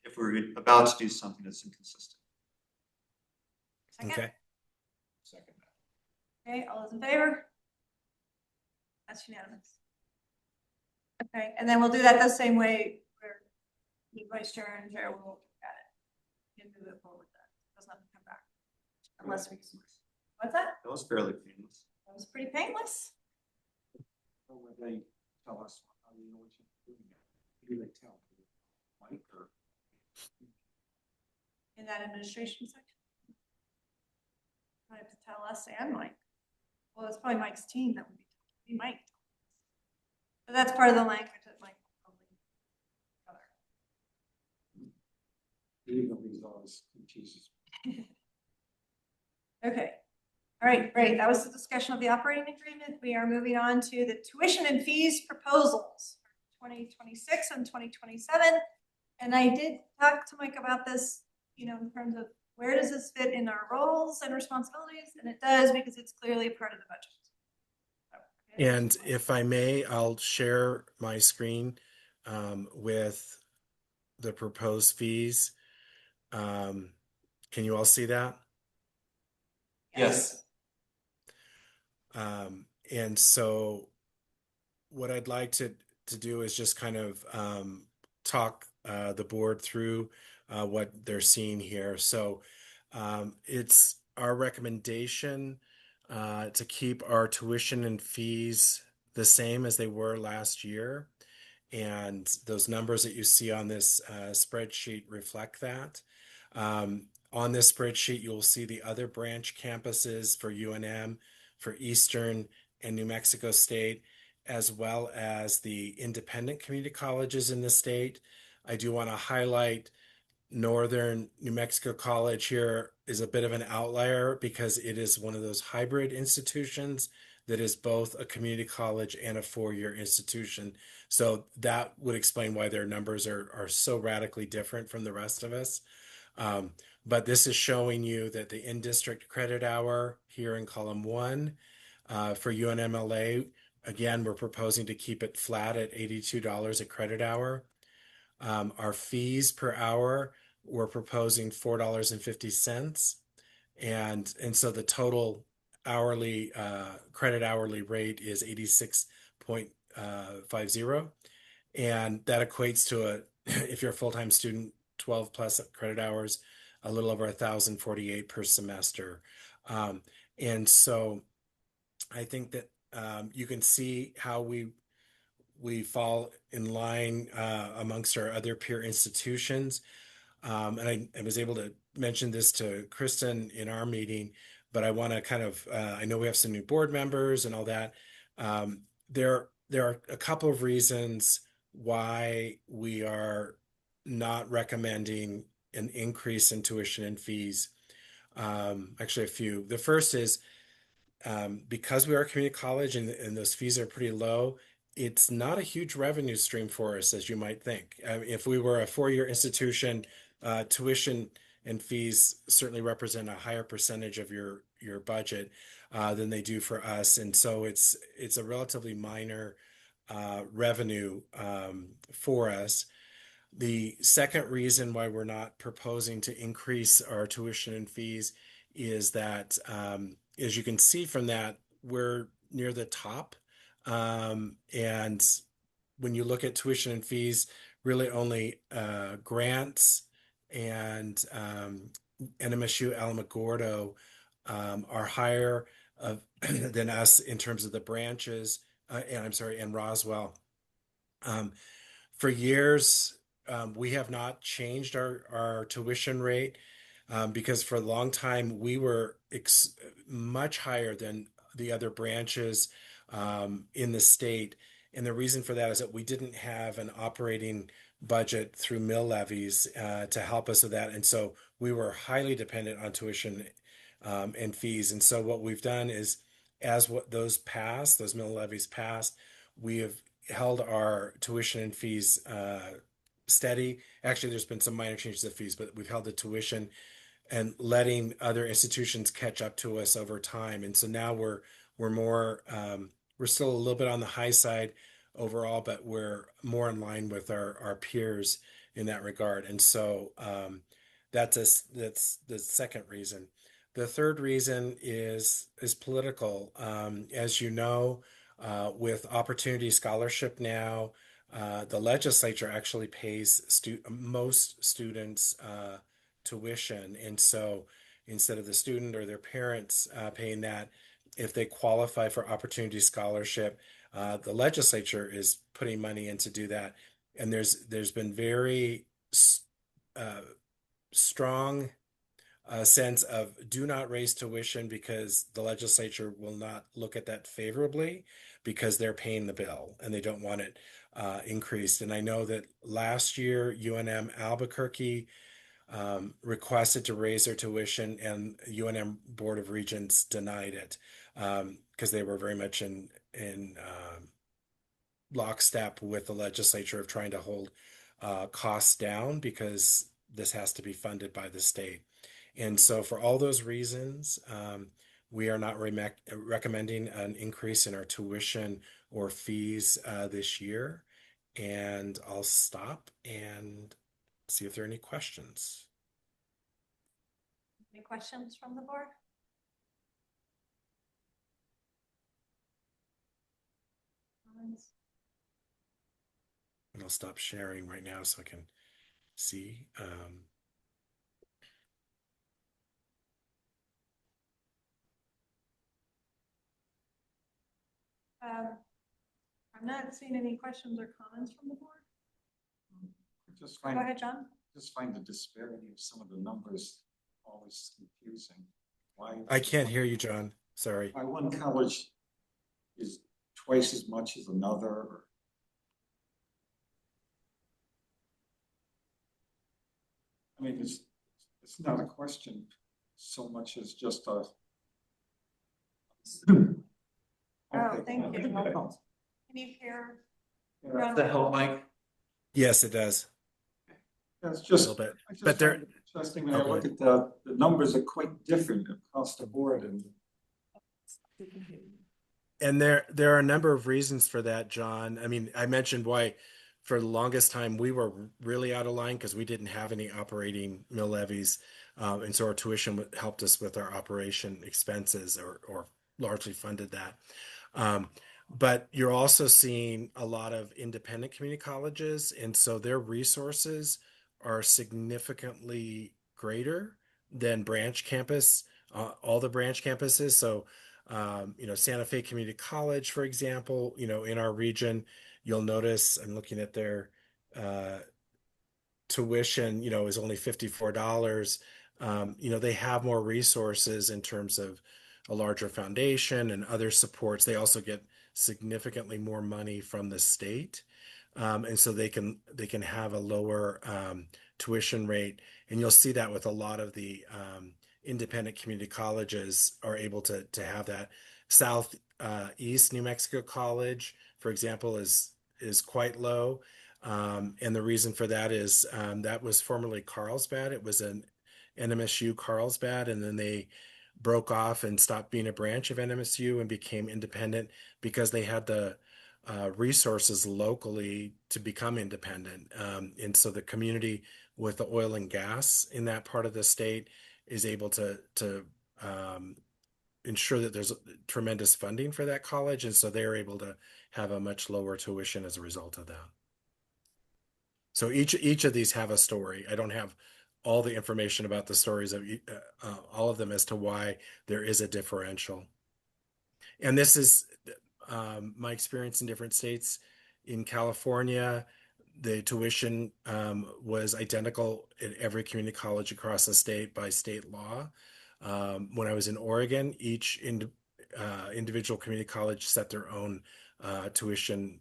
if we're about to do something that's inconsistent. Second? okay. Okay, all those in favor? That's unanimous. Okay, and then we'll do that the same way where the vice chair and chair will look at it and move it forward. That doesn't have to come back unless we. What's that? That was fairly painless. That was pretty painless. When they tell us how you know what you're doing, who do they tell? Mike or? In that administration section. I have to tell us and Mike. Well, it's probably Mike's team that would be Mike. But that's part of the language that Mike will probably cover. These always confuses. Okay. All right, great. That was the discussion of the operating agreement. We are moving on to the tuition and fees proposals for 2026 and 2027. And I did talk to Mike about this, in terms of where does this fit in our roles and responsibilities? And it does, because it's clearly a part of the budget. Okay. And if I may, I'll share my screen with the proposed fees. Can you all see that? Yes. And so what I'd like to do is just kind of talk the board through what they're seeing here. So it's our recommendation to keep our tuition and fees the same as they were last year. And those numbers that you see on this spreadsheet reflect that. On this spreadsheet, you'll see the other branch campuses for UNM, for Eastern and New Mexico State, as well as the independent community colleges in the state. I do want to highlight Northern New Mexico College here is a bit of an outlier because it is one of those hybrid institutions that is both a community college and a four-year institution. So that would explain why their numbers are so radically different from the rest of us. But this is showing you that the in-district credit hour here in column 1 for UNM-LA, again, we're proposing to keep it flat at $82 a credit hour. Our fees per hour, we're proposing $4.50. And so the total hourly credit hourly rate is 86.50. And that equates to if you're a full-time student, 12 plus credit hours, a little over 1,048 per semester. And so I think that you can see how we fall in line amongst our other peer institutions. And I was able to mention this to Kristen in our meeting, but I want to kind of, I know we have some new board members and all that. There are a couple of reasons why we are not recommending an increase in tuition and fees. Actually, a few. The first is because we are a community college and those fees are pretty low, it's not a huge revenue stream for us, as you might think. If we were a four-year institution, tuition and fees certainly represent a higher percentage of your budget than they do for us, and so it's a relatively minor revenue for us. The second reason why we're not proposing to increase our tuition and fees is that, as you can see from that, we're near the top. And when you look at tuition and fees, really only grants and NMSU Alamogordo are higher than us in terms of the branches, and Roswell. For years, we have not changed our tuition rate because for a long time we were much higher than the other branches in the state. And the reason for that is that we didn't have an operating budget through mill levies to help us with that. And so we were highly dependent on tuition and fees. And so what we've done is, as those mill levies passed, we have held our tuition and fees steady. Actually, there's been some minor changes to fees, but we've held the tuition and letting other institutions catch up to us over time. And so now we're more, we're still a little bit on the high side overall, but we're more in line with our peers in that regard. And so that's the second reason. The third reason is political. As you know, with Opportunity Scholarship now, the legislature actually pays most students tuition. And so instead of the student or their parents paying that, if they qualify for Opportunity Scholarship, the legislature is putting money in to do that. And there's been very strong sense of do not raise tuition because the legislature will not look at that favorably because they're paying the bill and they don't want it increased. And I know that last year UNM Albuquerque requested to raise their tuition and UNM Board of Regents denied it because they were very much in lockstep with the legislature of trying to hold costs down because this has to be funded by the state. And so for all those reasons, we are not recommending an increase in our tuition or fees this year. And I'll stop and see if there are any questions. Any questions from the board? And I'll stop sharing right now so I can see. I'm not seeing any questions or comments from the board. Just Go find, ahead, John. just find the disparity of some of the numbers always confusing. Why? I can't hear you, John. Sorry. Why one college is twice as much as another, or I mean, it's not a question so much as just a. Oh, thank you. Can you hear? Does that help, Mike? Yes, it does. That's A just, little bit. I just But there- find it interesting when I Okay. look at the numbers are quite different across the board, and And there are a number of reasons for that, John. I mean, I mentioned why for the longest time we were really out of line because we didn't have any operating mill levies. And so our tuition helped us with our operation expenses or largely funded that. But you're also seeing a lot of independent community colleges, and so their resources are significantly greater than branch campus, all the branch campuses. So Santa Fe Community College, for example, in our region, you'll notice I'm looking at their tuition, is only $54. They have more resources in terms of a larger foundation and other supports. They also get significantly more money from the state. And so they can have a lower tuition rate. And you'll see that with a lot of the independent community colleges are able to have that. Southeast New Mexico College, for example, is quite low. And the reason for that is that was formerly Carlsbad. It was an NMSU Carlsbad, and then they broke off and stopped being a branch of NMSU and became independent because they had the resources locally to become independent. And so the community with the oil and gas in that part of the state is able to ensure that there's tremendous funding for that college. And so they're able to have a much lower tuition as a result of that. So each of these have a story. I don't have all the information about the stories of all of them as to why there is a differential. And this is my experience in different states. In California, the tuition was identical at every community college across the state by state law. When I was in Oregon, each individual community college set their own tuition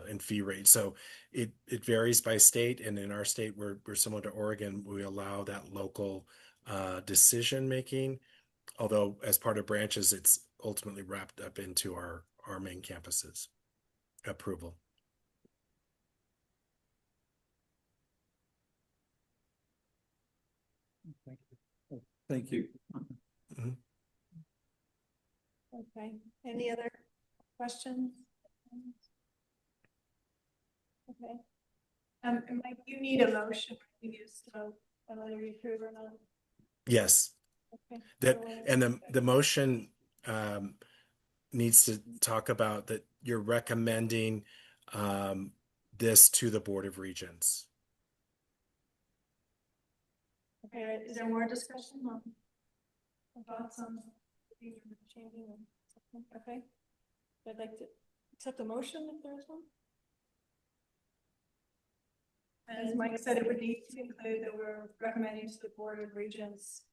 and fee rate. So it varies by state, and in our state, we're similar to Oregon. We allow that local decision making, although as part of branches, it's ultimately wrapped up into our main campuses approval. thank you. Okay, any other questions? Okay. And Mike, you need a motion, you use, so whether you approve or not. Yes, Okay. and the motion needs to talk about that you're recommending this to the Board of Regents. Okay, is there more discussion on thoughts on changing? Okay, I'd like to accept the motion if there's one. As Mike said, it would need to include that we're recommending to the Board of Regents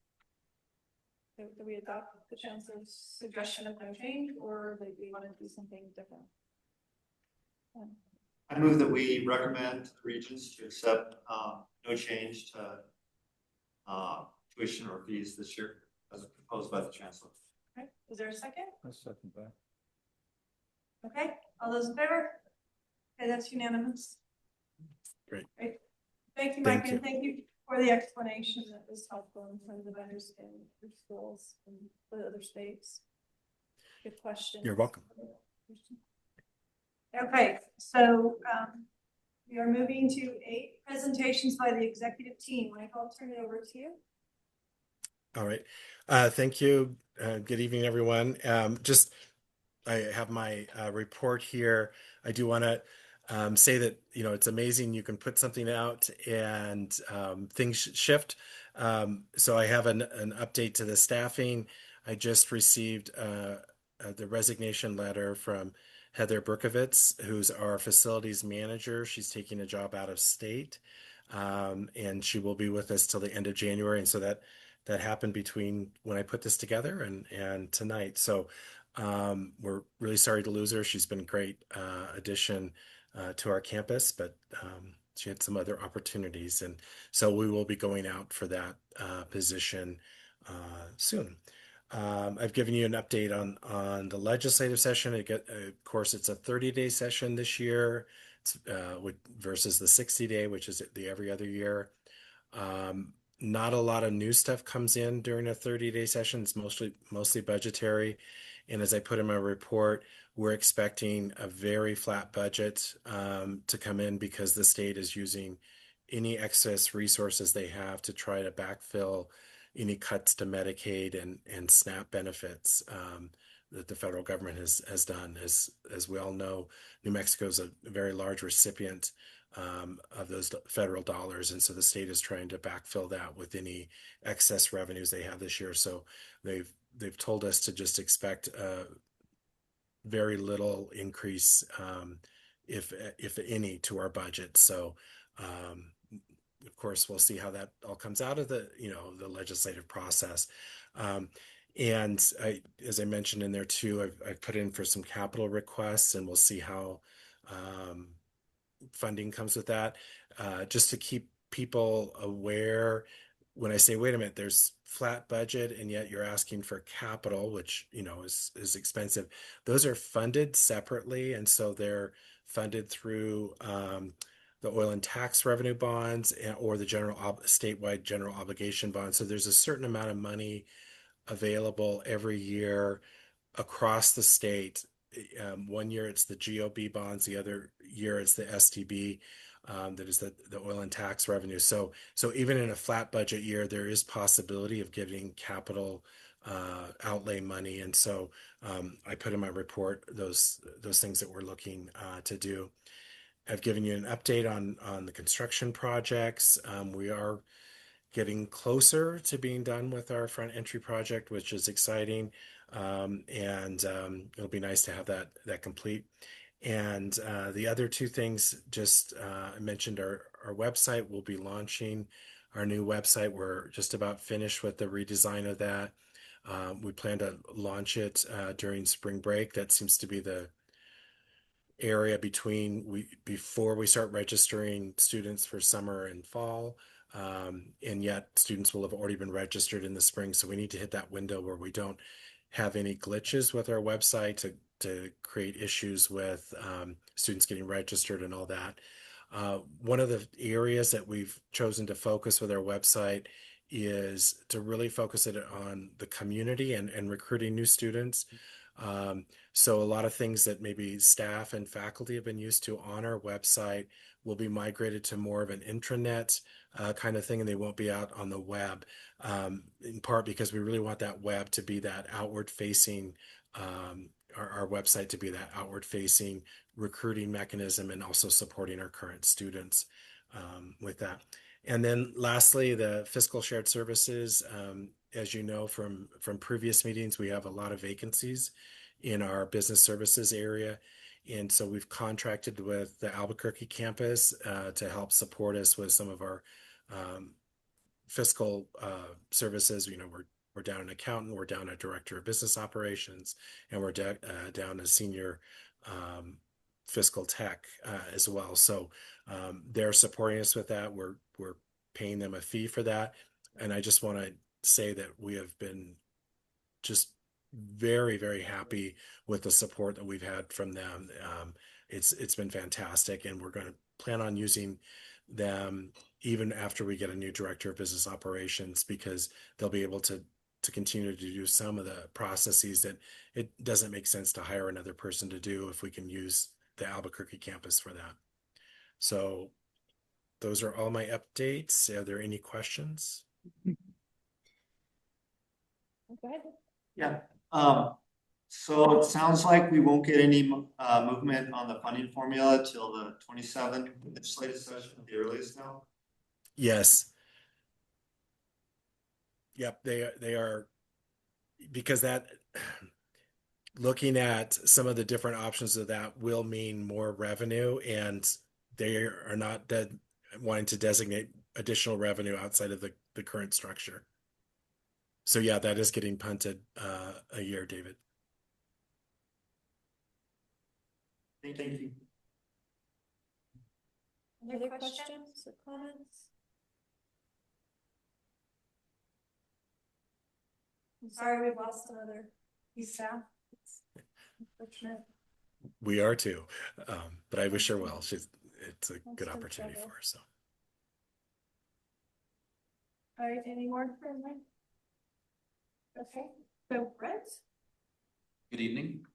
that we adopt the chancellor's suggestion of no change, or that we want to do something different. I move that we recommend to the regents to accept no change to tuition or fees this year as proposed by the chancellor. Okay, is there a second? I second that. Okay, all those in favor? Okay, that's unanimous. Great. Great. Thank you, Mike, Thank and thank you for the explanation. That was helpful in terms of understanding the schools and the other states. Good question. You're welcome. Okay, so we are moving to 8 presentations by the executive team. Mike, I'll turn it over to you. All right. Thank you. Good evening, everyone. I have my report here. I do want to say that, it's amazing you can put something out and things shift. So I have an update to the staffing. I just received the resignation letter from Heather Berkovitz, who's our facilities manager. She's taking a job out of state, and she will be with us till the end of January. And so that happened between when I put this together and tonight. So we're really sorry to lose her. She's been a great addition to our campus, but she had some other opportunities, and so we will be going out for that position soon. I've given you an update on the legislative session. Of course, it's a 30-day session this year versus the 60-day, which is the every other year. Not a lot of new stuff comes in during a 30-day session. It's mostly budgetary. And as I put in my report, we're expecting a very flat budget to come in because the state is using any excess resources they have to try to backfill any cuts to Medicaid and SNAP benefits that the federal government has done. As we all know, New Mexico is a very large recipient of those federal dollars, and so the state is trying to backfill that with any excess revenues they have this year. So they've told us to just expect very little increase, if any, to our budget. So of course, we'll see how that all comes out of the legislative process. And as I mentioned in there too, I've put in for some capital requests, and we'll see how funding comes with that. Just to keep people aware, when I say, wait a minute, there's flat budget and yet you're asking for capital, which is expensive. Those are funded separately, and so they're funded through the oil and tax revenue bonds or the statewide general obligation bonds. So there's a certain amount of money available every year across the state. One year it's the GOB bonds, the other year it's the STB, that is the oil and tax revenue. So even in a flat budget year, there is possibility of getting capital outlay money. And so I put in my report those things that we're looking to do. I've given you an update on the construction projects. We are getting closer to being done with our front entry project, which is exciting. And it'll be nice to have that complete. And the other two things, just I mentioned our website. We'll be launching our new website. We're just about finished with the redesign of that. We plan to launch it during spring break. That seems to be the area before we start registering students for summer and fall. And yet students will have already been registered in the spring. So we need to hit that window where we don't have any glitches with our website to create issues with students getting registered and all that. One of the areas that we've chosen to focus with our website is to really focus it on the community and recruiting new students. So a lot of things that maybe staff and faculty have been used to on our website will be migrated to more of an intranet kind of thing, and they won't be out on the web, in part because we really want that web to be that outward facing, our website to be that outward facing recruiting mechanism, and also supporting our current students with that. And then lastly, the fiscal shared services. As you know from previous meetings, we have a lot of vacancies in our business services area. And so we've contracted with the Albuquerque campus to help support us with some of our fiscal services. We're down an accountant, we're down a director of business operations, and we're down a senior fiscal tech as well. So they're supporting us with that. We're paying them a fee for that. And I just want to say that we have been just very, very happy with the support that we've had from them. It's been fantastic, and we're going to plan on using them even after we get a new director of business operations, because they'll be able to continue to do some of the processes that it doesn't make sense to hire another person to do if we can use the Albuquerque campus for that. So those are all my updates. Are there any questions? Go ahead. Yeah. So it sounds like we won't get any movement on the funding formula till the 27th legislative session at the earliest now. Yes. Yep, they are, because looking at some of the different options of that will mean more revenue, and they are not wanting to designate additional revenue outside of the current structure. So yeah, that is getting punted a year, David. Thank you. Other questions or comments? I'm sorry we lost another staff. It's unfortunate. We are too, but I wish her well. It's a good no opportunity trouble. for her. So All right, any more for me? Okay, so Brett? Good evening.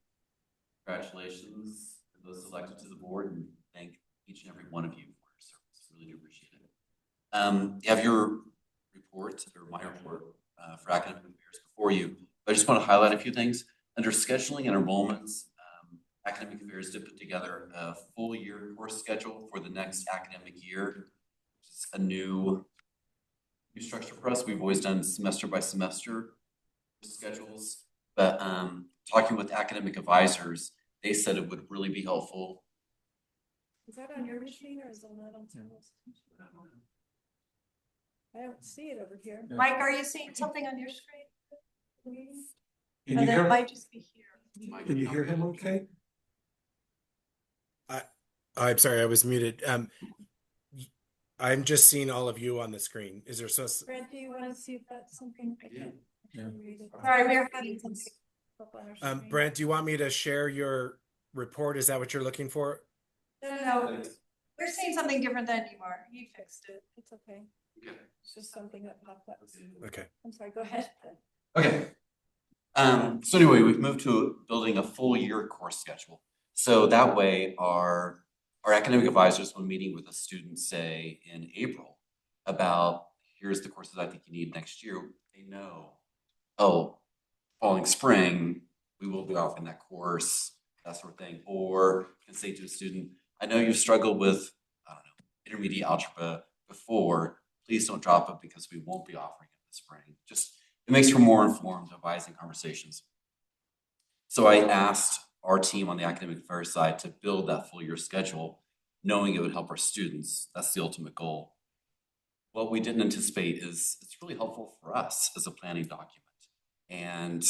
Congratulations to those elected to the board, and thank each and every one of you for your service. Really do appreciate it. You have your report, or my report, for academic affairs before you. But I just want to highlight a few things. Under scheduling and enrollments, academic affairs did put together a full year course schedule for the next academic year, which is a new structure for us. We've always done semester by semester schedules, but talking with academic advisors, they said it would really be helpful. Is that on your machine or is it not on Sarah's? I don't see it over here. Yeah. Mike, are you seeing something on your screen? Please? Can And you then it hear, might just be here. can you hear him okay? I'm sorry, I was muted. I'm just seeing all of you on the screen. Is there Brent, do you want to see if that's something? I can't Yeah. read it. Sorry, we're having some. up on our screen. Brent, do you want me to share your report? Is that what you're looking for? No, we're seeing something different than you are. You fixed it. It's okay. Okay. It's just something that popped up. Okay. I'm sorry, go ahead. Okay. So anyway, we've moved to building a full year course schedule. So that way our academic advisors, when meeting with a student, say in April, about here's the courses I think you need next year, they know, oh, following spring, we will be offering that course, that sort of thing. Or you can say to a student, I know you've struggled with, I don't know, intermediate algebra before, please don't drop it because we won't be offering it this spring. Just, it makes for more informed advising conversations. So I asked our team on the academic affairs side to build that full year schedule, knowing it would help our students. That's the ultimate goal. What we didn't anticipate is it's really helpful for us as a planning document. And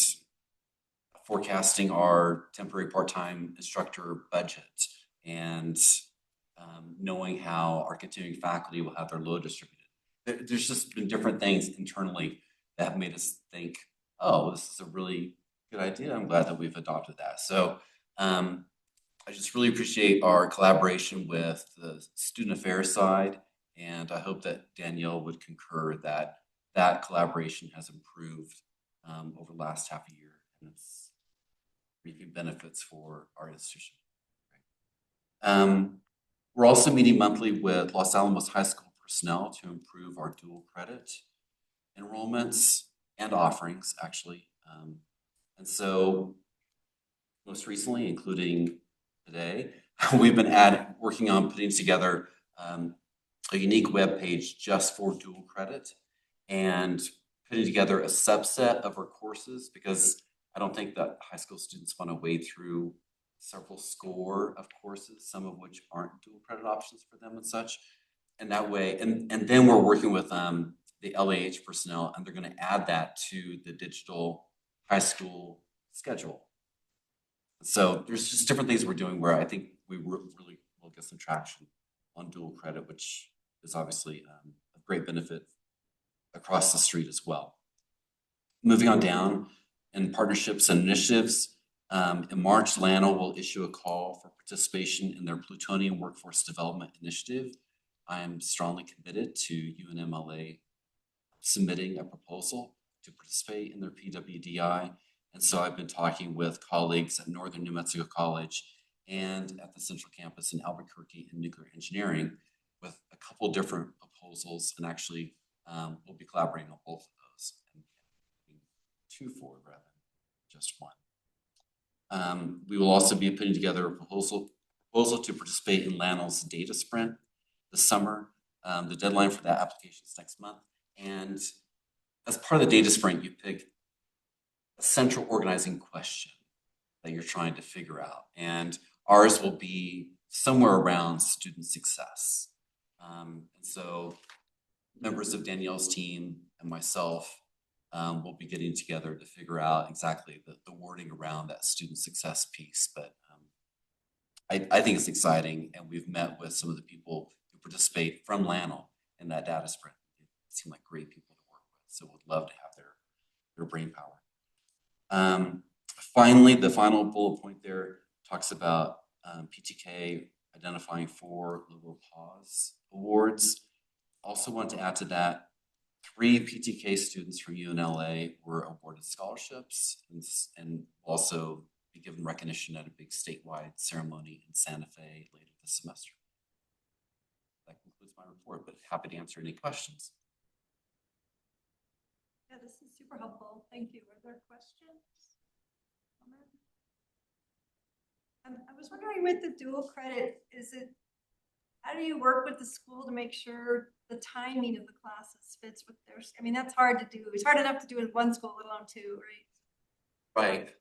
forecasting our temporary part-time instructor budget and knowing how our continuing faculty will have their load distributed. There's just been different things internally that have made us think, oh, this is a really good idea. I'm glad that we've adopted that. So I just really appreciate our collaboration with the student affairs side. And I hope that Danielle would concur that that collaboration has improved over the last half a year, and it's reaping benefits for our institution. We're also meeting monthly with Los Alamos High School personnel to improve our dual credit enrollments and offerings, actually. And so most recently, including today, we've been working on putting together a unique web page just for dual credit and putting together a subset of our courses, because I don't think that high school students want to wade through several score of courses, some of which aren't dual credit options for them and such. And that way, and then we're working with the LAH personnel, and they're going to add that to the digital high school schedule. So there's just different things we're doing where I think we really will get some traction on dual credit, which is obviously a great benefit across the street as well. Moving on down, in partnerships and initiatives, in March, LANO will issue a call for participation in their Plutonium Workforce Development Initiative. I am strongly committed to UNM-LA submitting a proposal to participate in their PWDI. And so I've been talking with colleagues at Northern New Mexico College and at the Central Campus in Albuquerque in nuclear engineering with a couple different proposals, and actually we'll be collaborating on both of those and two forward rather than just one. We will also be putting together a proposal to participate in LANO's data sprint this summer. The deadline for that application is next month. And as part of the data sprint, you pick a central organizing question. that you're trying to figure out. And ours will be somewhere around student success. And so members of Danielle's team and myself will be getting together to figure out exactly the wording around that student success piece. But I think it's exciting, and we've met with some of the people who participate from LANL in that data sprint. They seem like great people to work with, so we'd love to have their brain power. Finally, the final bullet point there talks about PTK identifying 4 Liberal Pause awards. Also want to add to that, 3 PTK students from UNM-LA were awarded scholarships and also be given recognition at a big statewide ceremony in Santa Fe later this semester. That concludes my report, but happy to answer any questions. Yeah, this is super helpful. Thank you. Are there questions? I was wondering with the dual credit, how do you work with the school to make sure the timing of the classes fits with theirs? I mean, that's hard to do. It's hard enough to do in one school, let alone 2, right?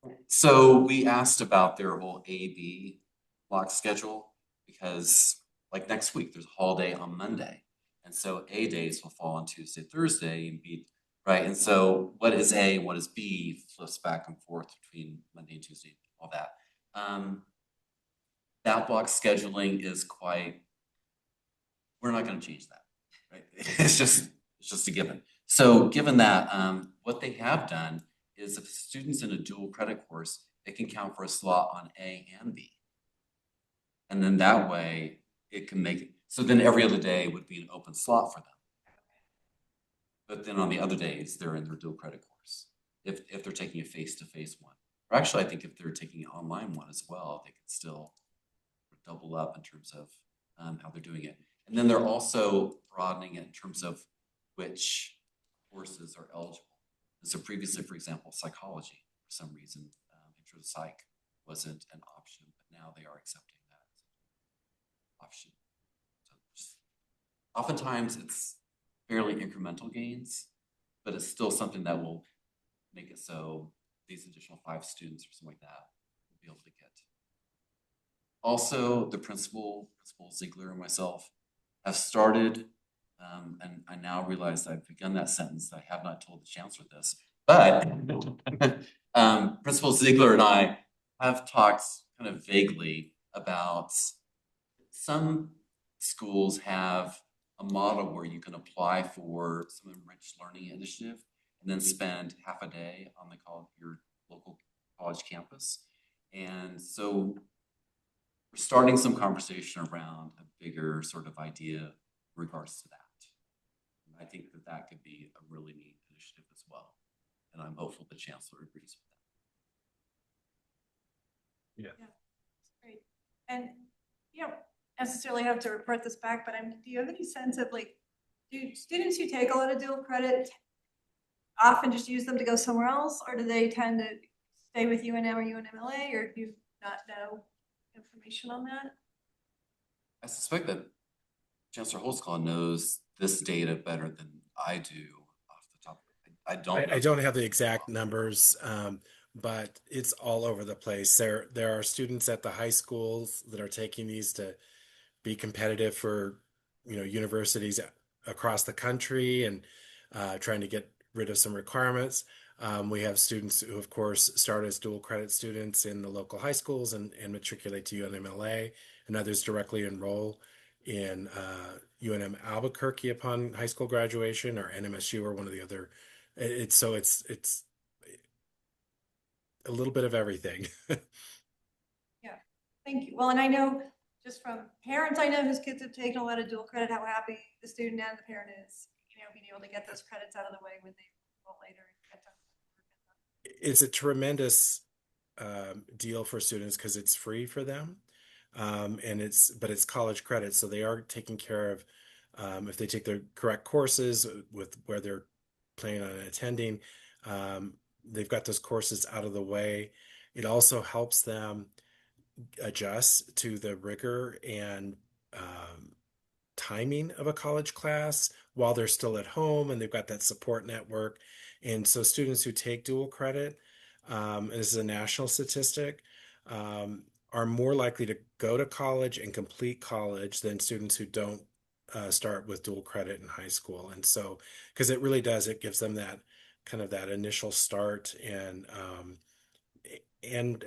Right. So we asked about their whole A-B block schedule because like next week, there's a holiday on Monday. And so A days will fall on Tuesday, Thursday, and B, right? And so what is A, what is B flips back and forth between Monday and Tuesday, all that. That block scheduling is we're not going to change that, right? It's just a given. So given that, what they have done is if students in a dual credit course, they can count for a slot on A and B. And then that way it can make it, so then every other day would be an open slot for them. But then on the other days, they're in their dual credit course. If they're taking a face-to-face one. Or actually, I think if they're taking an online one as well, they could still double up in terms of how they're doing it. And then they're also broadening it in terms of which courses are eligible. And so previously, for example, psychology, for some reason, intro to psych wasn't an option, but now they are accepting that option. So oftentimes it's fairly incremental gains, but it's still something that will make it so these additional 5 students or something like that will be able to get. Also, the Principal Ziegler and myself have started, and I now realize I've begun that sentence. I have not told the chancellor this, but Principal Ziegler and I have talked kind of vaguely about some schools have a model where you can apply for some enriched learning initiative and then spend half a day on your local college campus. And so we're starting some conversation around a bigger sort of idea in regards to that. And I think that could be a really neat initiative as well. And I'm hopeful the chancellor agrees with that. Yeah, great. And you don't necessarily have to report this back, but do you have any sense of do students who take a lot of dual credit often just use them to go somewhere else, or do they tend to stay with UNM or UNM-LA, or do you not know information on that? I suspect that Chancellor Holtzclaw knows this data better than I do off the top. I don't have the exact numbers, but it's all over the place. There are students at the high schools that are taking these to be competitive for universities across the country and trying to get rid of some requirements. We have students who, of course, start as dual credit students in the local high schools and matriculate to UNM-LA, and others directly enroll in UNM Albuquerque upon high school graduation, or NMSU, or one of the other. It's a little bit of everything. Yeah, thank you. Well, and I know just from parents I know whose kids have taken a lot of dual credit, how happy the student and the parent is, being able to get those credits out of the way when they will later. It's a tremendous deal for students because it's free for them, but it's college credit, so they are taken care of if they take their correct courses with where they're planning on attending. They've got those courses out of the way. It also helps them adjust to the rigor and timing of a college class while they're still at home, and they've got that support network. And so students who take dual credit and this is a national statistic, are more likely to go to college and complete college than students who don't start with dual credit in high school. And so, because it really does, it gives them that kind of that initial start and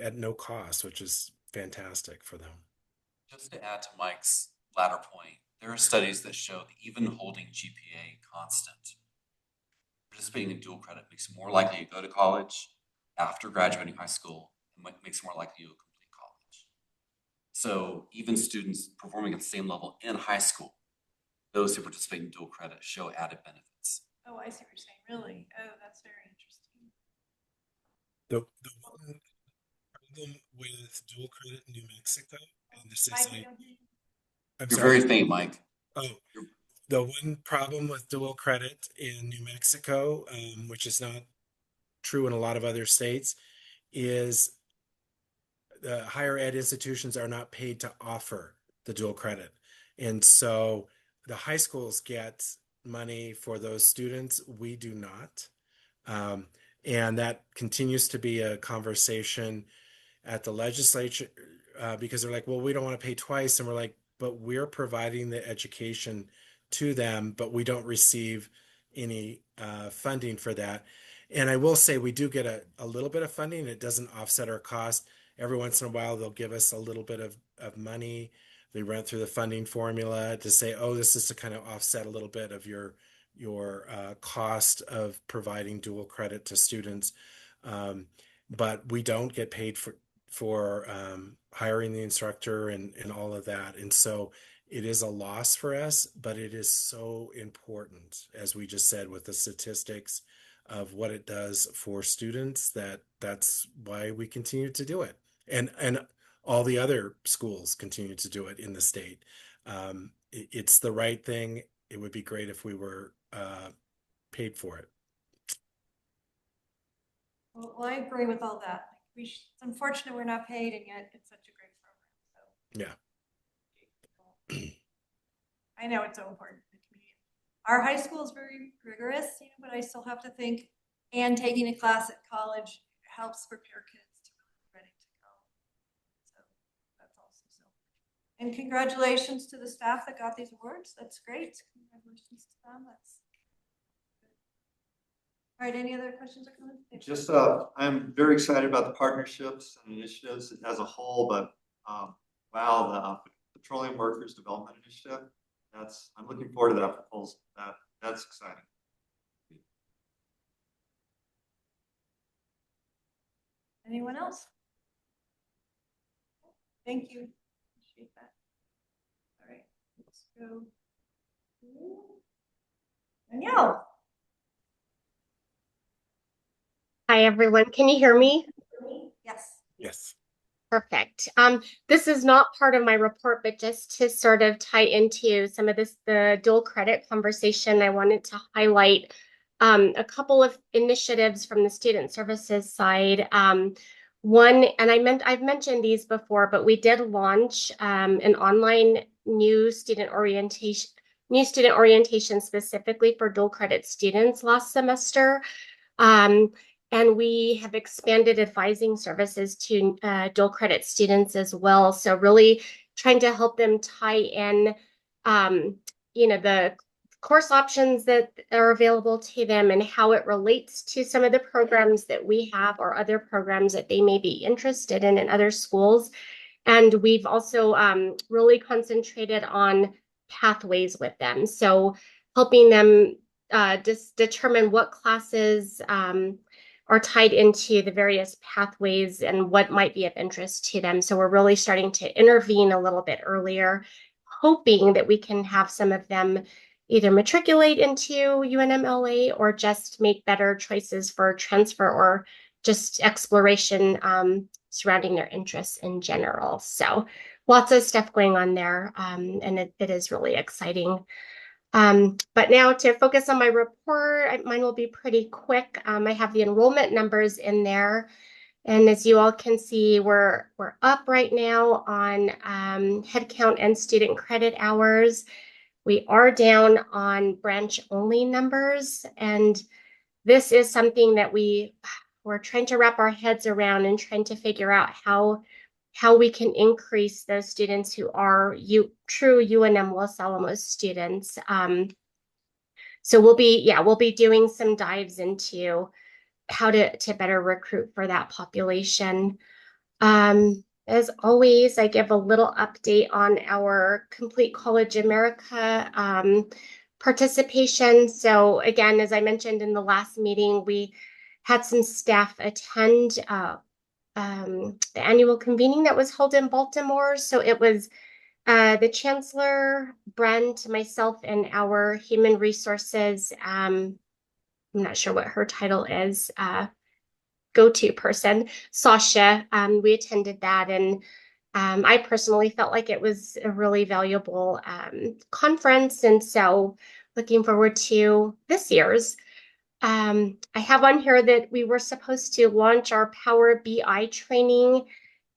at no cost, which is fantastic for them. Just to add to Mike's latter point, there are studies that show that even holding GPA constant, participating in dual credit makes you more likely to go to college after graduating high school and makes you more likely to complete college. So even students performing at the same level in high school, those who participate in dual credit show added benefits. Oh, I see what you're saying, really? Oh, that's very interesting. The one problem with dual credit in New Mexico, and this is Mike, we don't hear you. I'm You're sorry. very faint, Mike. Oh, the one problem with dual credit in New Mexico, which is not true in a lot of other states, is the higher ed institutions are not paid to offer the dual credit. And so the high schools get money for those students. We do not. And that continues to be a conversation at the legislature because they're like, well, we don't want to pay twice. And we're like, but we're providing the education to them, but we don't receive any funding for that. And I will say we do get a little bit of funding. It doesn't offset our cost. Every once in a while, they'll give us a little bit of money. They run through the funding formula to say, oh, this is to kind of offset a little bit of your cost of providing dual credit to students. But we don't get paid for hiring the instructor and all of that. And so it is a loss for us, but it is so important, as we just said, with the statistics of what it does for students, that's why we continue to do it. And all the other schools continue to do it in the state. It's the right thing. It would be great if we were paid for it. Well, I agree with all that. It's unfortunate we're not paid, and yet it's such a great program. So Yeah. I know it's so important to the community. Our high school is very rigorous, but I still have to think, and taking a class at college helps prepare kids to really be ready to go. So that's also so. And congratulations to the staff that got these awards. That's great. Congratulations to them. That's good. All right, any other questions or comments? Just, I'm very excited about the partnerships and initiatives as a whole, but wow, the Petroleum Workers Development Initiative, I'm looking forward to that proposal. That's exciting. Anyone else? Thank you. Appreciate that. All right, let's go. Danielle. Hi, everyone. Can you hear me? Yes. Yes. Perfect. This is not part of my report, but just to sort of tie into some of the dual credit conversation, I wanted to highlight a couple of initiatives from the student services side. One, and I've mentioned these before, but we did launch an online new student orientation specifically for dual credit students last semester. And we have expanded advising services to dual credit students as well. So really trying to help them tie in, the course options that are available to them and how it relates to some of the programs that we have or other programs that they may be interested in other schools. And we've also really concentrated on pathways with them. So helping them just determine what classes are tied into the various pathways and what might be of interest to them. So we're really starting to intervene a little bit earlier, hoping that we can have some of them either matriculate into UNM-LA or just make better choices for transfer or just exploration surrounding their interests in general. So lots of stuff going on there, and it is really exciting. But now to focus on my report, mine will be pretty quick. I have the enrollment numbers in there. And as you all can see, we're up right now on headcount and student credit hours. We are down on branch only numbers. And this is something that we we're trying to wrap our heads around and trying to figure out how we can increase those students who are true UNM-Los Alamos students. So we'll be doing some dives into how to better recruit for that population. As always, I give a little update on our Complete College America participation. So again, as I mentioned in the last meeting, we had some staff attend the annual convening that was held in Baltimore. So it was the Chancellor, Brent, myself, and our Human Resources, I'm not sure what her title is, go-to person, Sasha. We attended that, and I personally felt like it was a really valuable conference, and so looking forward to this year's. I have on here that we were supposed to launch our Power BI training,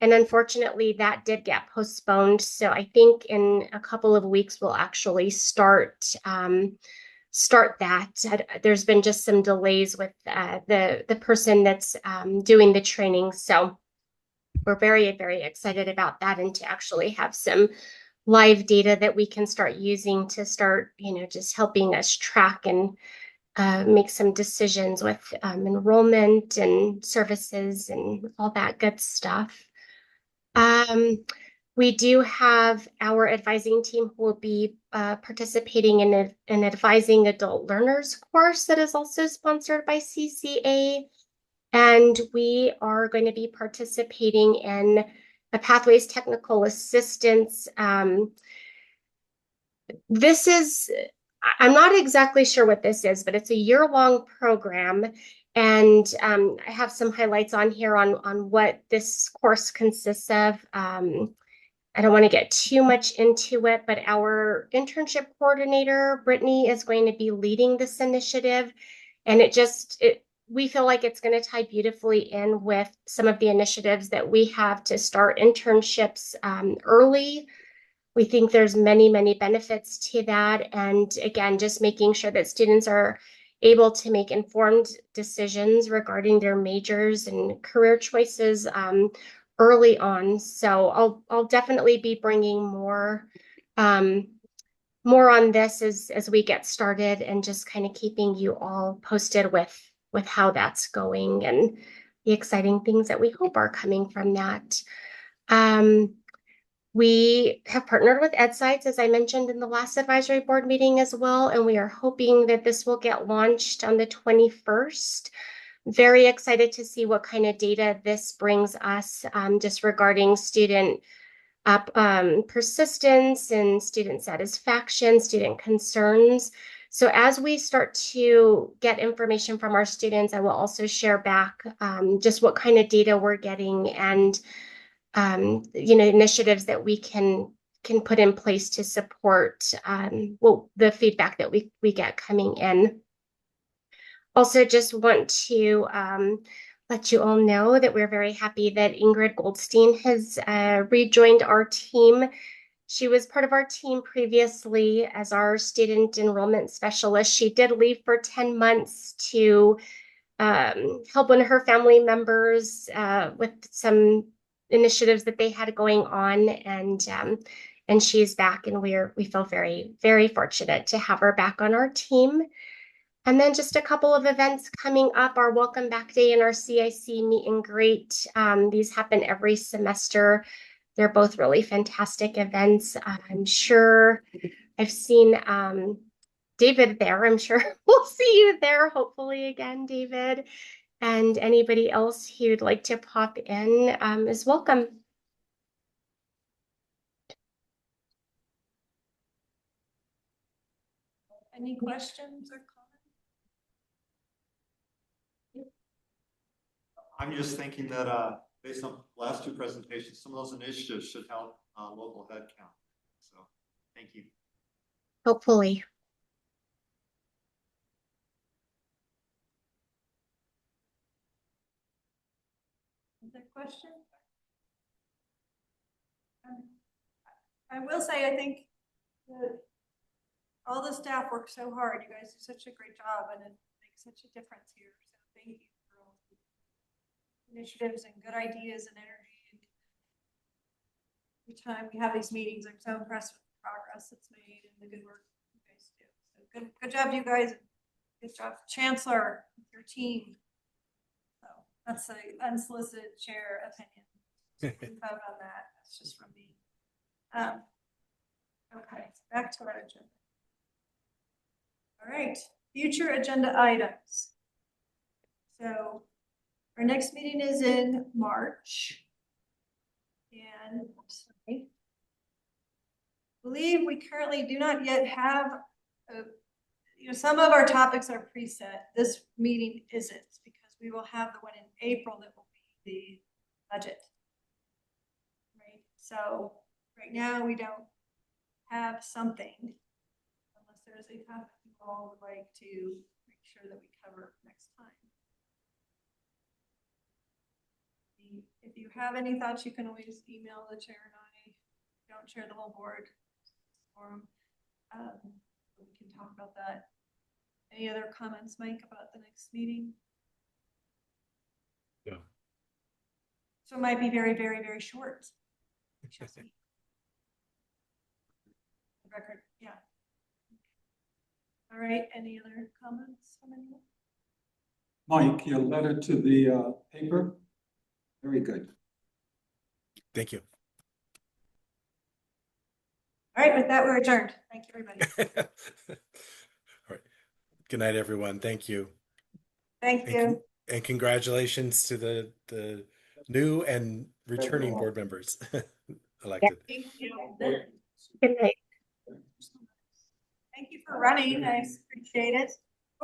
and unfortunately that did get postponed. So I think in a couple of weeks we'll actually start that. There's been just some delays with the person that's doing the training. So we're very, very excited about that, and to actually have some live data that we can start using to start, just helping us track and make some decisions with enrollment and services and all that good stuff. We do have our advising team who will be participating in an advising adult learners course that is also sponsored by CCA. And we are going to be participating in a Pathways Technical Assistance. This is, I'm not exactly sure what this is, but it's a year-long program. And I have some highlights on here on what this course consists of. I don't want to get too much into it, but our internship coordinator, Brittany, is going to be leading this initiative. And we feel like it's going to tie beautifully in with some of the initiatives that we have to start internships early. We think there's many, many benefits to that. And again, just making sure that students are able to make informed decisions regarding their majors and career choices early on. So I'll definitely be bringing more on this as we get started, and just kind of keeping you all posted with how that's going and the exciting things that we hope are coming from that. We have partnered with EdSites, as I mentioned in the last advisory board meeting as well, and we are hoping that this will get launched on the 21st. Very excited to see what kind of data this brings us, just regarding student persistence and student satisfaction, student concerns. So as we start to get information from our students, I will also share back just what kind of data we're getting, and initiatives that we can put in place to support the feedback that we get coming in. Also, just want to let you all know that we're very happy that Ingrid Goldstein has rejoined our team. She was part of our team previously as our student enrollment specialist. She did leave for 10 months to help one of her family members with some initiatives that they had going on, and she's back, and we feel very, very fortunate to have her back on our team. And then just a couple of events coming up: our Welcome Back Day and our CIC Meet and Greet. These happen every semester. They're both really fantastic events. I'm sure I've seen David there. I'm sure we'll see you there, hopefully again, David. And anybody else who'd like to pop in is welcome. Any questions or comments? I'm just thinking that based on the last two presentations, some of those initiatives should help local head count. So thank you. Hopefully. Other question? I will say, I think that all the staff work so hard. You guys do such a great job, and it makes such a difference here. So thank you for all of you. initiatives and good ideas and energy. Every time we have these meetings, I'm so impressed with the progress that's made and the good work you guys do. So good job, you guys. Good job, Chancellor, with your team. So that's the unsolicited chair opinion. Vote on that. That's just from me. Okay, back to our agenda. All right, future agenda items. So our next meeting is in March. And sorry, I believe we currently do not yet have some of our topics are preset. This meeting isn't, because we will have the one in April that will be the budget. Right. So right now we don't have something, unless there is a topic you all would like to make sure that we cover next time. If you have any thoughts, you can always email the chair and I. Don't share the whole board forum. We can talk about that. Any other comments, Mike, about the next meeting? No. So it might be very, very, very short. Record, yeah. All right, any other comments from anyone? Mike, your letter to the paper, very good. Thank you. All right, with that, we're adjourned. Thank you, everybody. All right. Good night, everyone. Thank you. Thank you. And congratulations to the new and returning board members elected. Thank you. Good night. Thank you for running. I appreciate it.